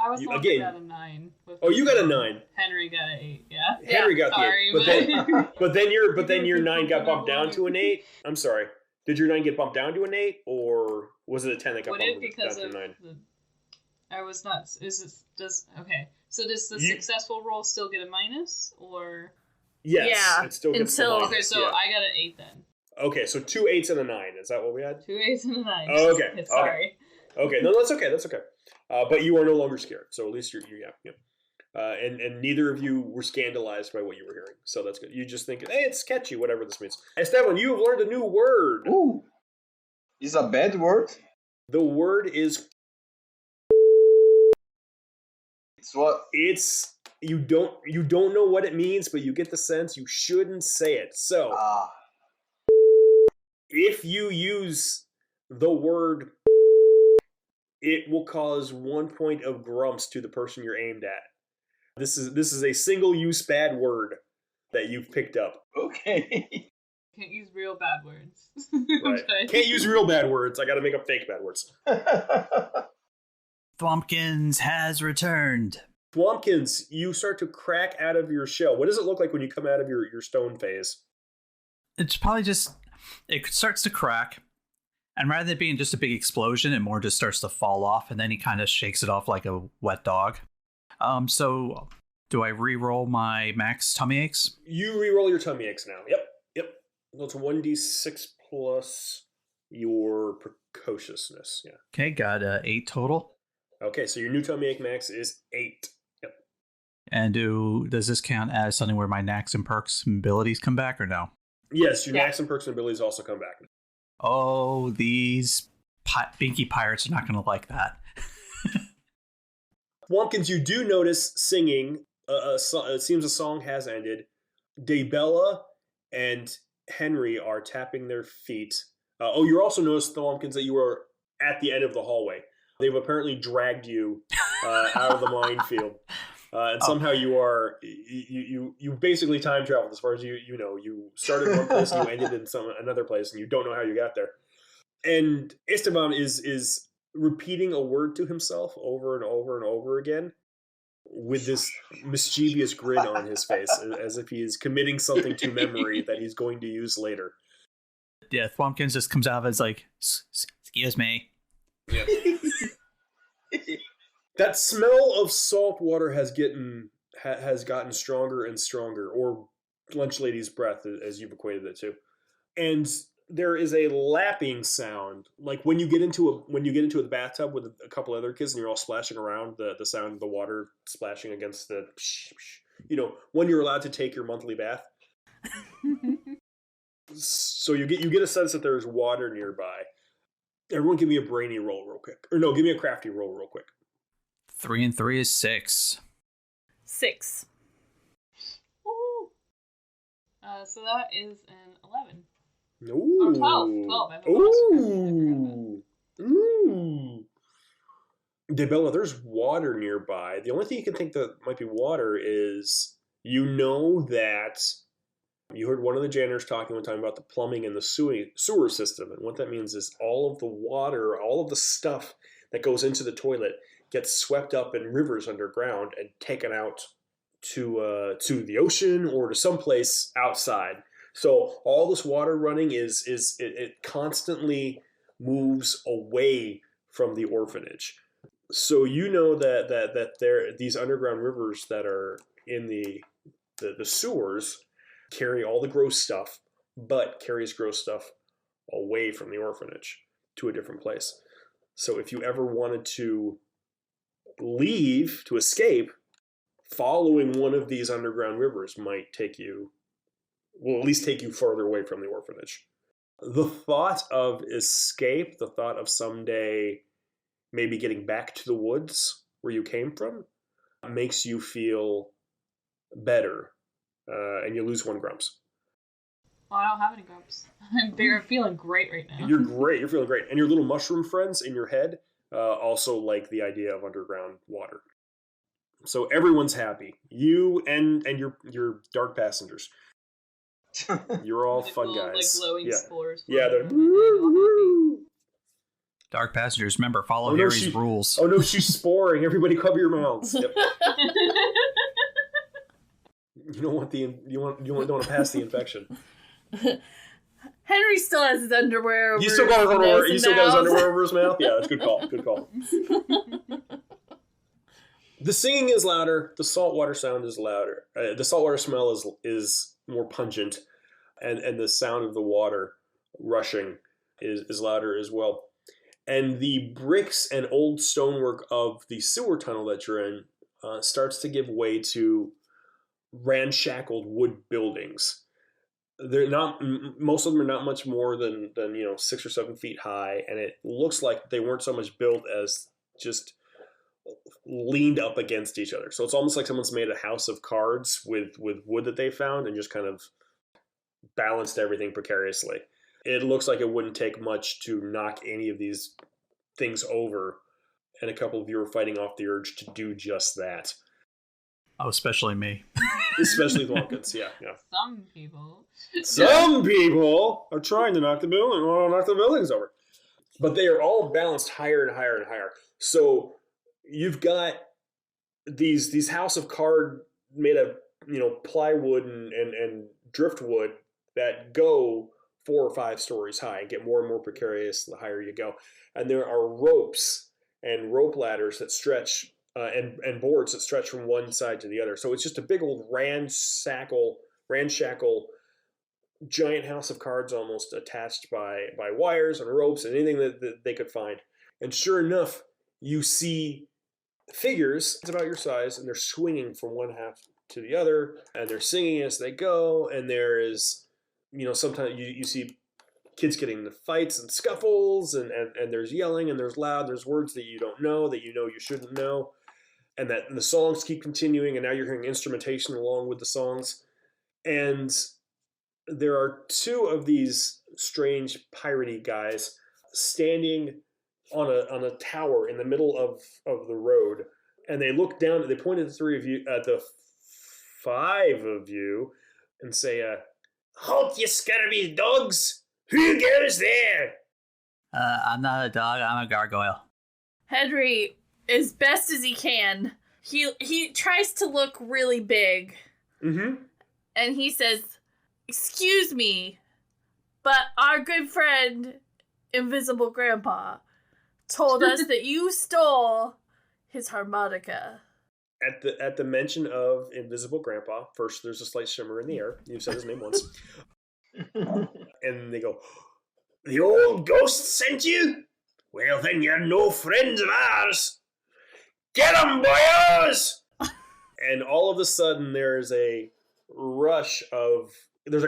I was the one that got a 9. You got a 9. Henry got an 8. Yeah. Henry got sorry, the 8, but then your 9 got bumped down to an 8. I'm sorry. Did your 9 get bumped down to an 8, or was it a 10 that got bumped down to a 9? I was not. Okay? So does the successful roll still get a minus, or? Yes. Yeah. It still gets the minus, okay, so I got an 8 then. Okay, so 2 8s and a 9. Is that what we had? 2 8s and a 9. Oh, okay. Sorry. Okay, no, that's okay. That's okay. But you are no longer scared, so at least you're. And neither of you were scandalized by what you were hearing, so that's good. You just think, hey, it's catchy, whatever this means. Esteban, you have learned a new word. Ooh. Is a bad word? The word is. It's what? It's you don't know what it means, but you get the sense you shouldn't say it. So if you use the word, it will cause 1 point of grumps to the person you're aimed at. This is a single-use bad word that you've picked up. Okay. Can't use real bad words. Right. Can't use real bad words. I got to make up fake bad words. Thwompkins has returned. Thwompkins, you start to crack out of your shell. What does it look like when you come out of your stone phase? It's probably just, it starts to crack. And rather than being just a big explosion, it more just starts to fall off. And then he kind of shakes it off like a wet dog. So do I re-roll my max tummy aches? You re-roll your tummy aches now. Yep. Well, it's 1d6 plus your precociousness. Yeah. Okay, got 8 total. Okay, so your new tummy ache max is 8. Yep. And does this count as something where my knacks and perks and abilities come back or no? Yes, your knacks and perks and abilities also come back. Oh, these Binky pirates are not going to like that. Thwompkins, you do notice singing. It seems a song has ended. Daybella and Henry are tapping their feet. You also notice, Thwompkins, that you are at the end of the hallway. They've apparently dragged you out of the minefield. And somehow you are, you basically time traveled as far as you know. You started one place and you ended in another place, and you don't know how you got there. And Esteban is repeating a word to himself over and over and over again with this mischievous grin on his face, as if he is committing something to memory that he's going to use later. Yeah, Thwompkins just comes out of it like, excuse me. Yeah. That smell of salt water has gotten stronger and stronger, or lunch lady's breath, as you've equated it to. And there is a lapping sound, like when you get into the bathtub with a couple other kids and you're all splashing around, the sound of the water splashing against the, when you're allowed to take your monthly bath. So you get a sense that there's water nearby. Everyone, give me a brainy roll real quick, or no, give me a crafty roll real quick. 3 and 3 is 6. 6. Woo! So that is an 11. Ooh. Or 12. I have a bonus Ooh. Ooh. Debella, there's water nearby. The only thing you can think that might be water is, that you heard one of the janitors talking one time about the plumbing and the sewer system. And what that means is all of the water, all of the stuff that goes into the toilet gets swept up in rivers underground and taken out to the ocean or to someplace outside. So all this water running it constantly moves away from the orphanage. So that there these underground rivers that are in the sewers carry all the gross stuff, but carries gross stuff away from the orphanage to a different place. So if you ever wanted to leave, to escape, following one of these underground rivers might at least take you further away from the orphanage. The thought of escape, the thought of someday maybe getting back to the woods where you came from, makes you feel better, and you lose 1 grumps. Well, I don't have any grumps. I'm feeling great right now. You're great. You're feeling great. And your little mushroom friends in your head also like the idea of underground water. So everyone's happy. You and your dark passengers. You're all fun little, guys. Like glowing spores. Yeah, they're Dark passengers, remember, follow Harry's rules. Oh no, she's sporing. Everybody cover your mouths. Yep. You don't want don't want to pass the infection. Henry still has his underwear over He still got his underwear. his Underwear over his mouth. Yeah, that's a good call. Good call. The singing is louder. The saltwater sound is louder. The saltwater smell is more pungent, and the sound of the water rushing is louder as well. And the bricks and old stonework of the sewer tunnel that you're in starts to give way to ramshackled wood buildings. Most of them are not much more than 6 or 7 feet high, and it looks like they weren't so much built as just leaned up against each other. So it's almost like someone's made a house of cards with wood that they found and just kind of balanced everything precariously. It looks like it wouldn't take much to knock any of these things over, and a couple of you are fighting off the urge to do just that. Oh, especially me. Especially Thwompkins, yeah. Some people. Some people are trying to knock the buildings over. But they are all balanced higher and higher and higher. So you've got these house of card made of plywood and driftwood that go 4 or 5 stories high and get more and more precarious the higher you go. And there are ropes and rope ladders that stretch and boards that stretch from one side to the other. So it's just a big old ramshackle giant house of cards almost attached by wires and ropes and anything that they could find. And sure enough, you see figures about your size, and they're swinging from one half to the other, and they're singing as they go, and there is, sometimes you see kids getting into fights and scuffles, and there's yelling, and there's loud, there's words that you don't know, that you shouldn't know, and the songs keep continuing, and now you're hearing instrumentation along with the songs. And there are 2 of these strange piratey guys standing on a tower in the middle of the road, and they look down, they point at the 3 of you, at the 5 of you, and say, "Halt, you scurvy dogs! Who goes there?" I'm not a dog, I'm a gargoyle. Henry, as best as he can, he tries to look really big. Mm-hmm. And he says, "Excuse me, but our good friend, Invisible Grandpa, told us that you stole his harmonica." At the mention of Invisible Grandpa, first there's a slight shimmer in the air. You've said his name once. And they go, "The old ghost sent you? Well, then you're no friends of ours. Get 'em, boys!" And all of a sudden, there's a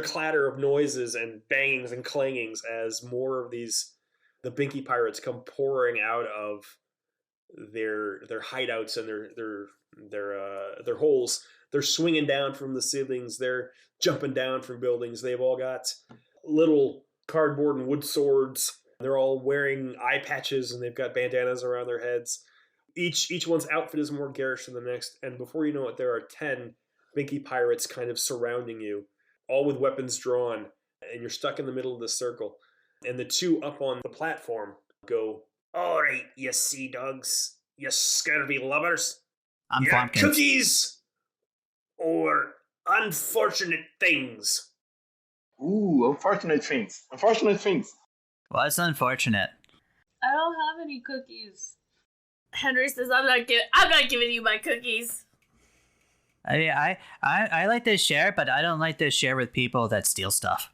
clatter of noises and bangings and clangings as more of the Binky pirates come pouring out of their hideouts and their holes. They're swinging down from the ceilings. They're jumping down from buildings. They've all got little cardboard and wood swords. They're all wearing eye patches and they've got bandanas around their heads. Each one's outfit is more garish than the next, and before you know it, there are 10 Binky pirates kind of surrounding you, all with weapons drawn, and you're stuck in the middle of the circle. And the two up on the platform go, "All right, you sea dogs, you scurvy lubbers. I'm Your Flumpkins. cookies or unfortunate things." Ooh, unfortunate things. Unfortunate things. Well, it's unfortunate. I don't have any cookies. Henry says, I'm not giving you my cookies." I mean, I like to share, but I don't like to share with people that steal stuff.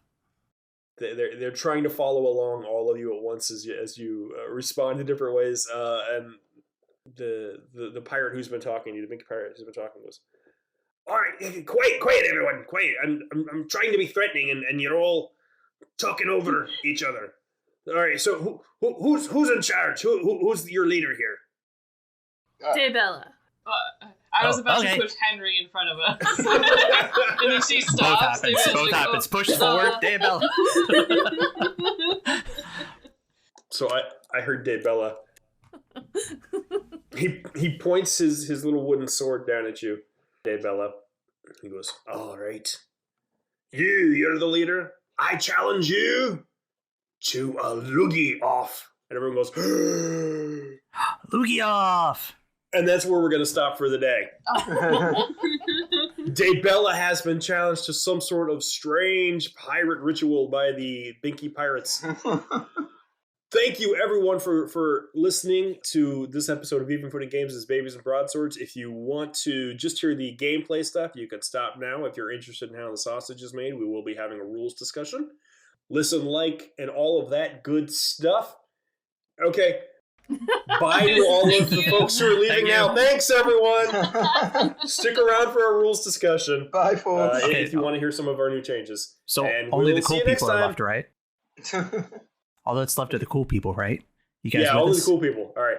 They're trying to follow along, all of you at once, as you respond in different ways. And the pirate who's been talking to you, the big pirate who's been talking to us. "All right, quiet, everyone, quiet. I'm trying to be threatening, and you're all talking over each other. All right, so who's in charge? Who's your leader here?" Daybella. I was about okay. to push Henry in front of us. And then she stops. Both happens. Push forward, Daybella. So I heard Daybella. He points his little wooden sword down at you, Daybella. He goes, "All right. You're the leader. I challenge you to a loogie off." And everyone goes, Loogie off. and that's where we're going to stop for the day. Daybella has been challenged to some sort of strange pirate ritual by the Binky pirates. Thank you, everyone, for listening to this episode of Even Footing Games' Babies and Broadswords. If you want to just hear the gameplay stuff, you can stop now. If you're interested in how the sausage is made, we will be having a rules discussion. Listen, like, and all of that good stuff. Okay. Bye to all of the folks who are leaving now. Thanks, everyone. Stick around for our rules discussion. Bye, folks. If you want to hear some of our new changes. So And only we'll the see cool you next people are time. left, right? All that's left are the cool people, right? You guys Yeah, with only us? the cool people. All right.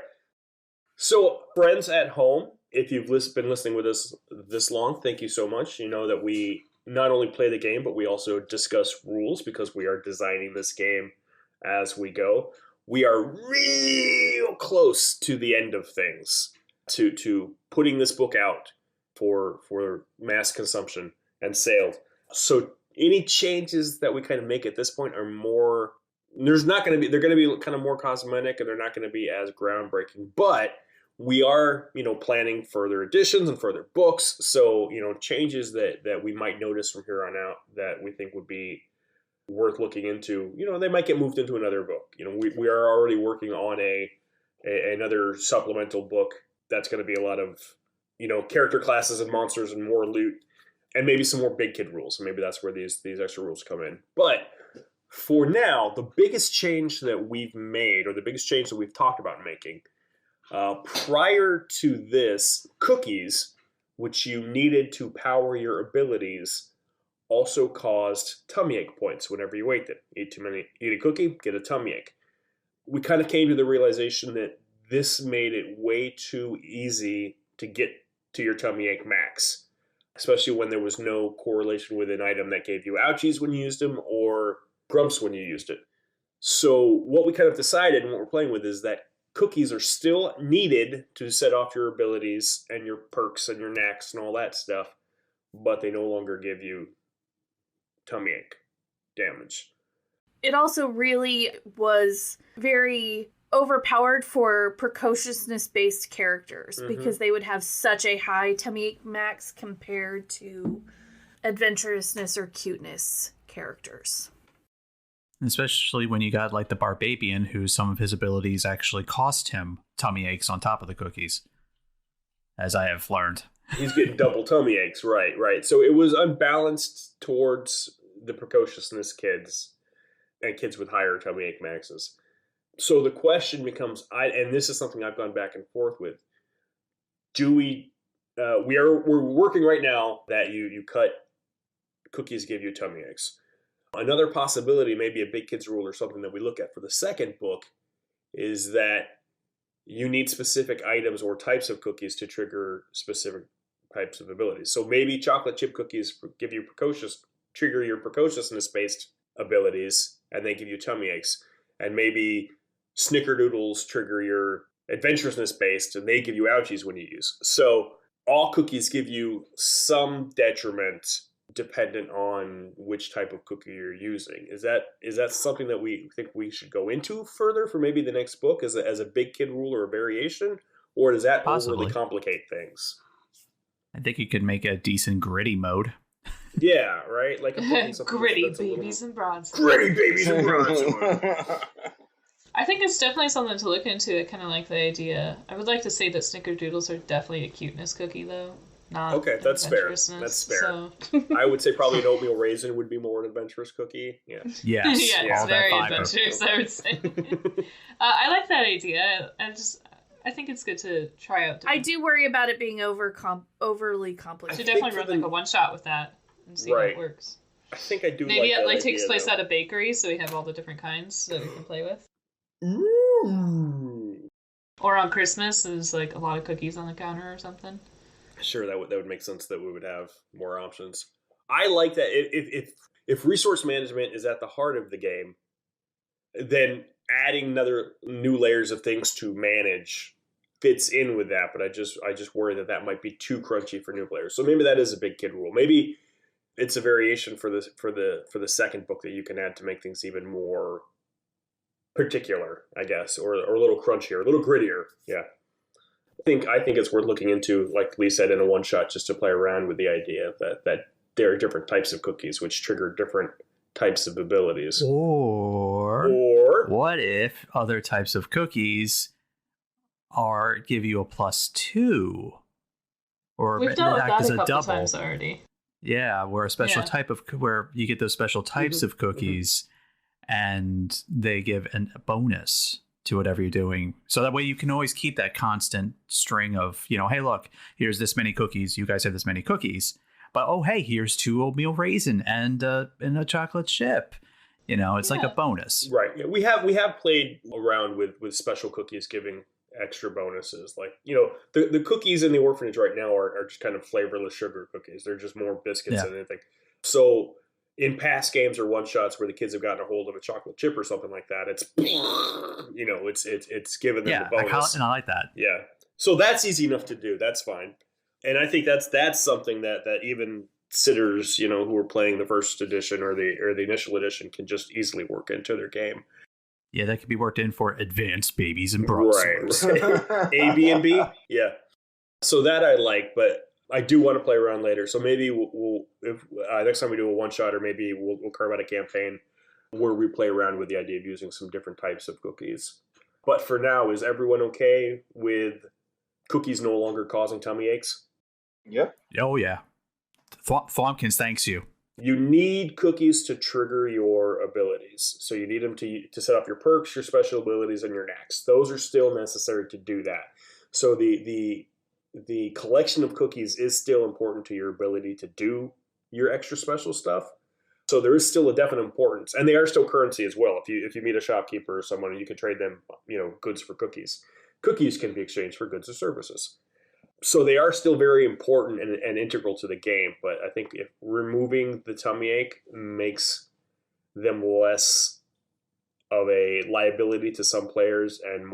So, friends at home, if you've been listening with us this long, thank you so much. You know that we not only play the game, but we also discuss rules because we are designing this game as we go. We are real close to the end of things, to putting this book out for mass consumption and sale. So any changes that we kind of make at this point are more, they're going to be kind of more cosmetic, and they're not going to be as groundbreaking, but we are, planning further editions and further books. So, changes that we might notice from here on out that we think would be worth looking into, they might get moved into another book. We are already working on another supplemental book that's going to be a lot of, character classes and monsters and more loot and maybe some more big kid rules. And maybe that's where these extra rules come in. But for now, the biggest change that we've made, or the biggest change that we've talked about making, prior to this, cookies, which you needed to power your abilities, also caused tummy ache points whenever you ate them. Eat a cookie, get a tummy ache. We kind of came to the realization that this made it way too easy to get to your tummy ache max, especially when there was no correlation with an item that gave you ouchies when you used them or grumps when you used it. So what we kind of decided and what we're playing with is that cookies are still needed to set off your abilities and your perks and your knacks and all that stuff, but they no longer give you tummy ache damage. It also really was very overpowered for precociousness-based characters because they would have such a high tummy ache max compared to adventurousness or cuteness characters. Especially when you got like the Barbabian, who some of his abilities actually cost him tummy aches on top of the cookies, as I have learned. He's getting double tummy aches, right. So it was unbalanced towards the precociousness kids and kids with higher tummy ache maxes. So the question becomes, and this is something I've gone back and forth with. Do we're working right now that you cut cookies give you tummy aches. Another possibility, maybe a big kids rule or something that we look at for the second book, is that you need specific items or types of cookies to trigger specific types of abilities. So maybe chocolate chip cookies give you trigger your precociousness-based abilities, and they give you tummy aches. And maybe snickerdoodles trigger your adventurousness-based, and they give you ouchies when you use. So all cookies give you some detriment dependent on which type of cookie you're using. Is that something that we think we should go into further for maybe the next book as a big kid rule or a variation? Or does that overly complicate things? I think you could make a decent gritty mode. Yeah, right? Like a Gritty babies and broadswords. Gritty babies and broadswords. I think it's definitely something to look into. I kind of like the idea. I would like to say that snickerdoodles are definitely a cuteness cookie, though. Not okay, that's fair. That's fair. So. I would say probably an oatmeal raisin would be more an adventurous cookie. Yeah. Yes. Yeah, it's very adventurous, I would say. I like that idea. I think it's good to try out. I do worry about it being overly complicated. I should definitely run like a one shot with that and see how it works. I think I do. Maybe it like takes place at a bakery, so we have all the different kinds that we can play with. Ooh. Or on Christmas, there's like a lot of cookies on the counter or something. Sure, that would make sense that we would have more options. I like that if resource management is at the heart of the game, then adding new layers of things to manage fits in with that. But I just worry that might be too crunchy for new players. So maybe that is a big kid rule. Maybe it's a variation for the second book that you can add to make things even more particular, I guess, or a little crunchier, a little grittier. Yeah. I think it's worth looking into, like Lee said, in a one-shot, just to play around with the idea that there are different types of cookies which trigger different types of abilities. Or what if other types of cookies give you a +2? Or we've dealt with act that as a couple double times already. Yeah, where a special type of where you get those special types of cookies, and they give a bonus to whatever you're doing. So that way you can always keep that constant string of, hey, look, here's this many cookies. You guys have this many cookies. But, oh, hey, here's 2 oatmeal raisin and a chocolate chip. It's like a bonus. Right. Yeah, we have played around with special cookies giving extra bonuses. Like, the cookies in the orphanage right now are just kind of flavorless sugar cookies. They're just more biscuits than anything. So in past games or one-shots where the kids have gotten a hold of a chocolate chip or something like that, it's given them the bonus. And I like that. Yeah. So that's easy enough to do. That's fine. And I think that's something that even sitters, who are playing the first edition or the initial edition can just easily work into their game. Yeah, that could be worked in for advanced babies and broadswords. Right. A, B, and B? Yeah. So that I like, but I do want to play around later. So maybe we'll if next time we do a one-shot, or maybe we'll carve out a campaign where we play around with the idea of using some different types of cookies. But for now, is everyone okay with cookies no longer causing tummy aches? Yep. Oh, yeah. Thwompkins thanks you. You need cookies to trigger your abilities. So you need them to set off your perks, your special abilities, and your knacks. Those are still necessary to do that. So the collection of cookies is still important to your ability to do your extra special stuff. So there is still a definite importance, and they are still currency as well. If you meet a shopkeeper or someone, you can trade them, goods for cookies. Cookies can be exchanged for goods or services. So they are still very important and integral to the game. But I think if removing the tummy ache makes them less of a liability to some players and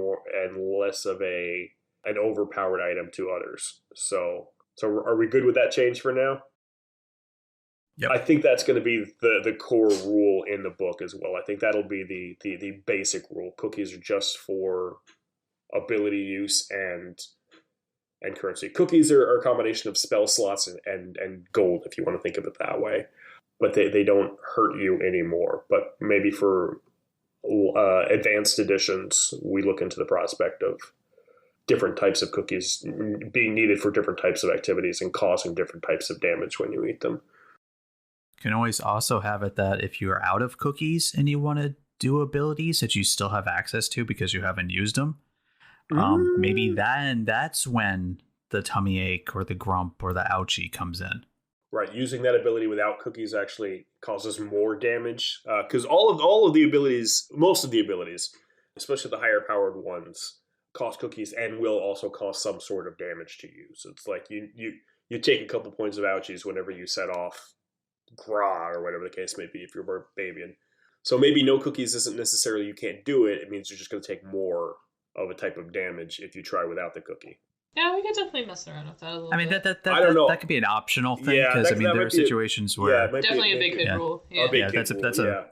less of an overpowered item to others. So are we good with that change for now? Yep. I think that's going to be the core rule in the book as well. I think that'll be the basic rule. Cookies are just for ability use and currency. Cookies are a combination of spell slots and gold, if you want to think of it that way. But they don't hurt you anymore. But maybe for advanced editions, we look into the prospect of different types of cookies being needed for different types of activities and causing different types of damage when you eat them. You can always also have it that if you are out of cookies and you want to do abilities that you still have access to because you haven't used them, maybe that's when the tummy ache or the grump or the ouchie comes in. Right, using that ability without cookies actually causes more damage because all of the abilities, most of the abilities, especially the higher powered ones, cost cookies and will also cause some sort of damage to you. So it's like you take a couple points of ouchies whenever you set off Gra or whatever the case may be if you're Barbabian. So maybe no cookies isn't necessarily you can't do it. It means you're just going to take more of a type of damage if you try without the cookie. Yeah, we could definitely mess around with that a little bit. I mean, I don't know. that could be an optional thing Yeah, because that there are situations where it might definitely a big kid yeah. rule. A Yeah. big Yeah, kid that's a- rule, that's a- yeah.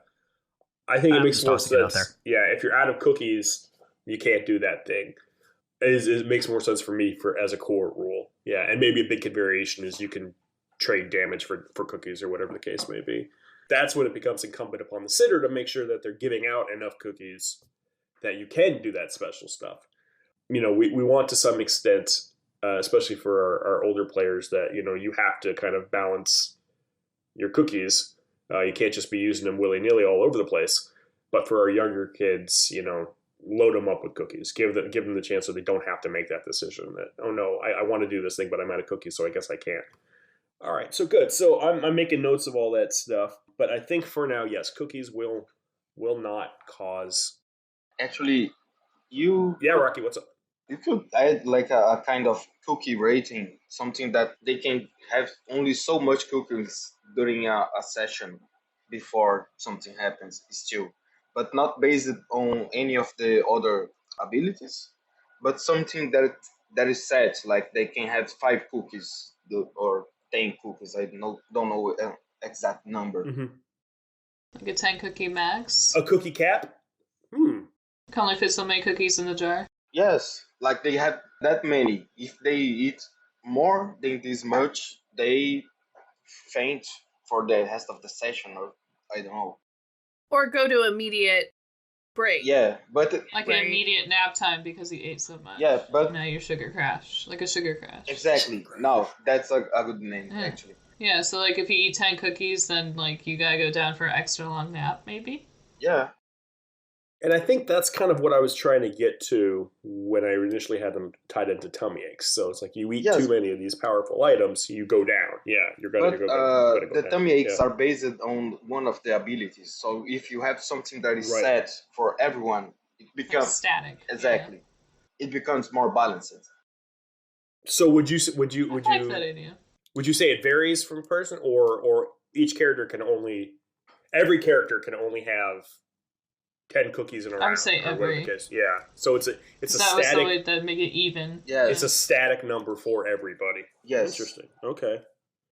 I think it I'm makes just more tossing it out sense. Yeah, if you're out of cookies, you can't do that thing. It makes more sense for me as a core rule. Yeah, and maybe a big kid variation is you can trade damage for cookies or whatever the case may be. That's when it becomes incumbent upon the sitter to make sure that they're giving out enough cookies that you can do that special stuff. We want to some extent, especially for our older players, that you have to kind of balance your cookies. You can't just be using them willy-nilly all over the place. But for our younger kids, load them up with cookies. Give them the chance so they don't have to make that decision that, oh no, I want to do this thing, but I'm out of cookies, so I guess I can't. All right, so good. So I'm making notes of all that stuff. But I think for now, yes, cookies will not cause... Actually, Yeah, Rocky, what's up? you could add like a kind of cookie rating, something that they can have only so much cookies during a session before something happens still, but not based on any of the other abilities, but something that is set, like they can have 5 cookies or 10 cookies. I don't know exact number. Mm-hmm. Like a 10 cookie max. A cookie cap? Can only fit so many cookies in the jar. Yes, like they have that many. If they eat more than this much, they faint for the rest of the session, or I don't know. Or go to immediate break. Yeah, but Like Right. an immediate nap time because you ate so much. yeah, but Now you're sugar crash. Like a sugar crash. exactly. No, that's a good name Yeah. actually. Yeah, so like if you eat 10 cookies, then like you gotta go down for an extra long nap, maybe? Yeah, And I think that's kind of what I was trying to get to when I initially had them tied into tummy aches. So it's like you eat Yes. too many of these powerful items, you go down. Yeah, you're going but to go down. the tummy aches Yeah. are based on one of the abilities. So if you have something that is Right. set for everyone, it Like becomes static. exactly. It becomes more balanced. So would you Yeah. I like that idea. would you say it varies from person, or each character every character can only have 10 cookies in a round? I would say or whatever the every. case. Yeah. So it's a That was the static way that make it even. Yeah. it's a static number for everybody. Yes. Interesting. Okay.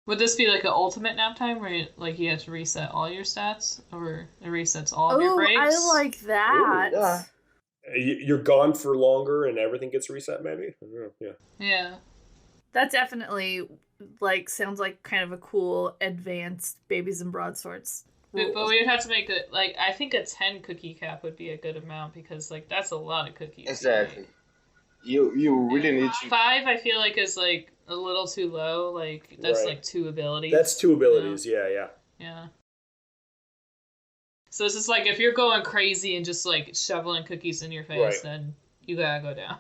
Would this be like an ultimate nap time where you have to reset all your stats, or it resets all of your Oh, breaks? I like that. Ooh, yeah. You're gone for longer and everything gets reset, maybe? I don't know. Yeah. Yeah. That definitely sounds like kind of a cool advanced Babies and Broadswords. But rule. we would have to make it I think a 10 cookie cap would be a good amount because that's a lot of cookies. Exactly. You really need to. 5 I feel like is a little too low. That's Right. 2 abilities. That's 2 abilities. Yeah. Yeah. So this is if you're going crazy and just shoveling cookies in your face, Right. then you gotta go down.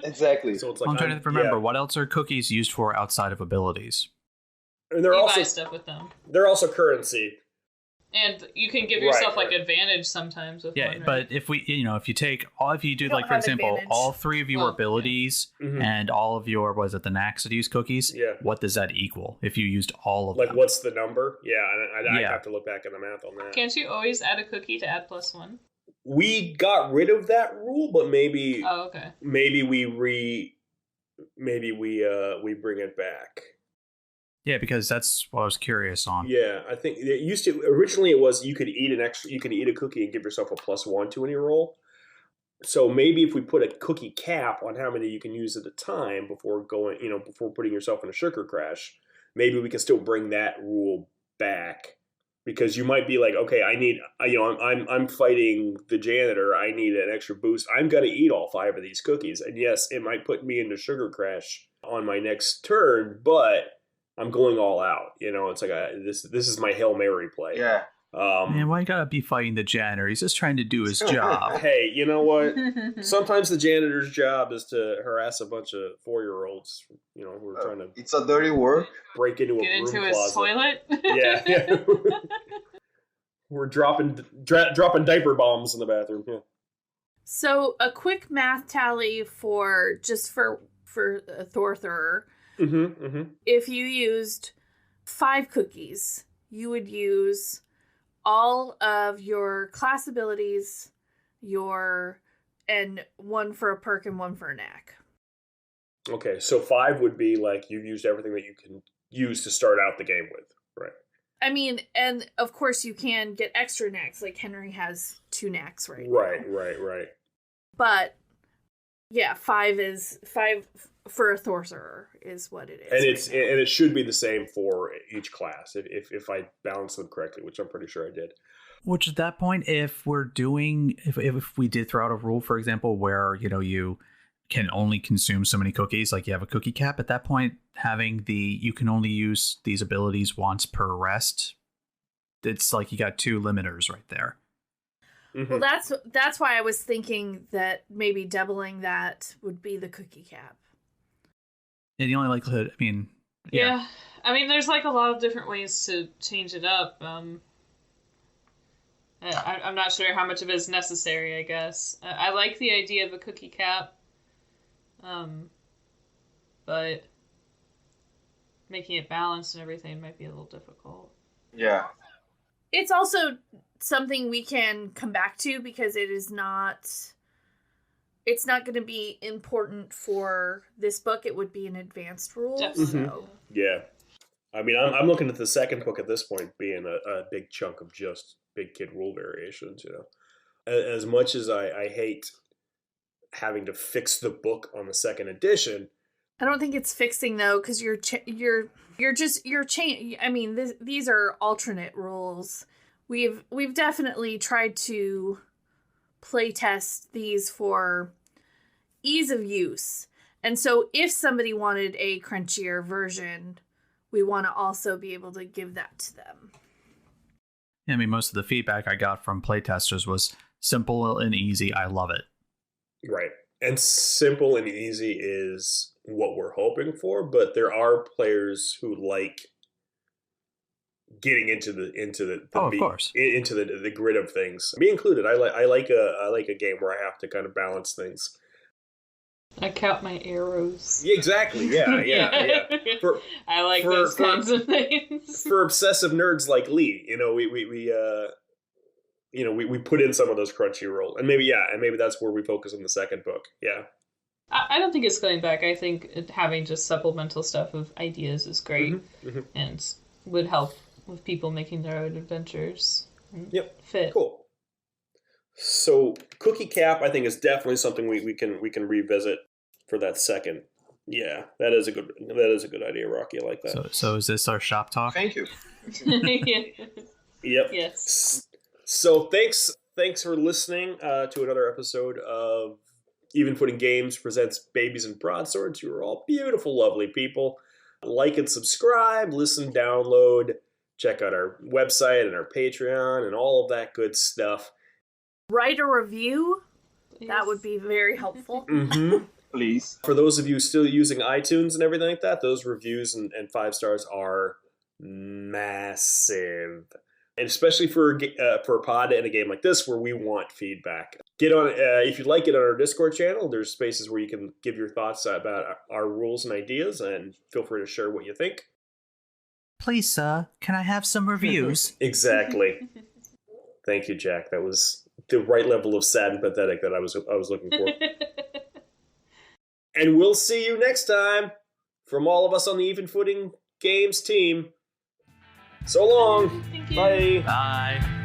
Exactly. So it's like I'm trying to remember yeah. what else are cookies used for outside of abilities. And they're You also buy stuff with them. they're also currency. And you can give Right, yourself right. advantage sometimes with Yeah, one, right? but if you do don't for have example, advantage. all 3 of your Well, yeah. abilities Mhm. and all of your the Naxadius cookies, Yeah. what does that equal if you used all of Like, them? what's the number? Yeah, I'd Yeah. have to look back at the math on that. Can't you always add a cookie to add +1? We got rid of that rule, but maybe Oh, okay. we bring it back. Yeah, because that's what I was curious on. Yeah, I think it used to originally it was you could eat a cookie and give yourself a +1 to any roll. So maybe if we put a cookie cap on how many you can use at a time before putting yourself in a sugar crash, maybe we can still bring that rule back. Because you might be like, okay, I'm fighting the janitor. I need an extra boost. I'm gonna eat all 5 of these cookies, and yes, it might put me into sugar crash on my next turn, but I'm going all out. It's like this is my Hail Mary play. Yeah. Man, why you gotta be fighting the janitor? He's just trying to do his job. Hey, you know what? Sometimes the janitor's job is to harass a bunch of 4-year-olds, who are trying to It's a dirty work. break into Get a broom into his closet. toilet. Yeah. We're dropping diaper bombs in the bathroom. Yeah. So a quick math tally for Thorthur. If you used 5 cookies, you would use all of your class abilities, and 1 for a perk and 1 for a knack. Okay, so 5 would be like you've used everything that you can use to start out the game with, right? I mean, and of course you can get extra knacks, like Henry has 2 knacks right now. Right. But yeah, 5 for a Thorthur is what it is. And it should be the same for each class if I balance them correctly, which I'm pretty sure I did. Which at that point, if we did throw out a rule, for example, where you can only consume so many cookies, like you have a cookie cap, at that point, having you can only use these abilities once per rest, it's like you got 2 limiters right there. Mm-hmm. Well, that's why I was thinking that maybe doubling that would be the cookie cap. And the only likelihood, I mean, Yeah. I mean, there's like a lot of different ways to change it up. I'm not sure how much of it is necessary, I guess. I like the idea of a cookie cap. But making it balanced and everything might be a little difficult. Yeah. It's also something we can come back to because it's not going to be important for this book. It would be an advanced rule. So. Yeah. I mean, I'm looking at the second book at this point being a big chunk of just big kid rule variations, As much as I hate having to fix the book on the second edition. I don't think it's fixing though, because you're I mean, these are alternate rules. We've definitely tried to play test these for ease of use, and so if somebody wanted a crunchier version, we want to also be able to give that to them. I mean, most of the feedback I got from playtesters was simple and easy. I love it. Right. And simple and easy is what we're hoping for, but there are players who like getting into the of course, into the grid of things. Me included. I like a game where I have to kind of balance things. I count my arrows. Yeah, exactly. Yeah. I like those kinds of things. For obsessive nerds like Lee, we put in some of those Crunchyroll, and maybe that's where we focus on the second book. Yeah. I don't think it's going back. I think having just supplemental stuff of ideas is great and would help with people making their own adventures. Yep. Fit. Cool. So cookie cap, I think, is definitely something we can revisit for that second. Yeah, that is a good idea, Rocky. I like that. So is this our shop talk? Thank you. Yep. Yes. So thanks for listening to another episode of Even Footing Games presents Babies and Broadswords. You are all beautiful, lovely people. Like and subscribe, listen, download, check out our website and our Patreon and all of that good stuff. Write a review. Yes. That would be very helpful. Mm-hmm. Please. For those of you still using iTunes and everything like that, those reviews and 5 stars are massive. And especially for a pod and a game like this where we want feedback. Get on if you'd like it on our Discord channel. There's spaces where you can give your thoughts about our rules and ideas, and feel free to share what you think. Please, sir, can I have some reviews? Exactly. Thank you, Jack. That was the right level of sad and pathetic that I was looking for. And we'll see you next time from all of us on the Even Footing Games team. So long. Thank you. Bye. Bye.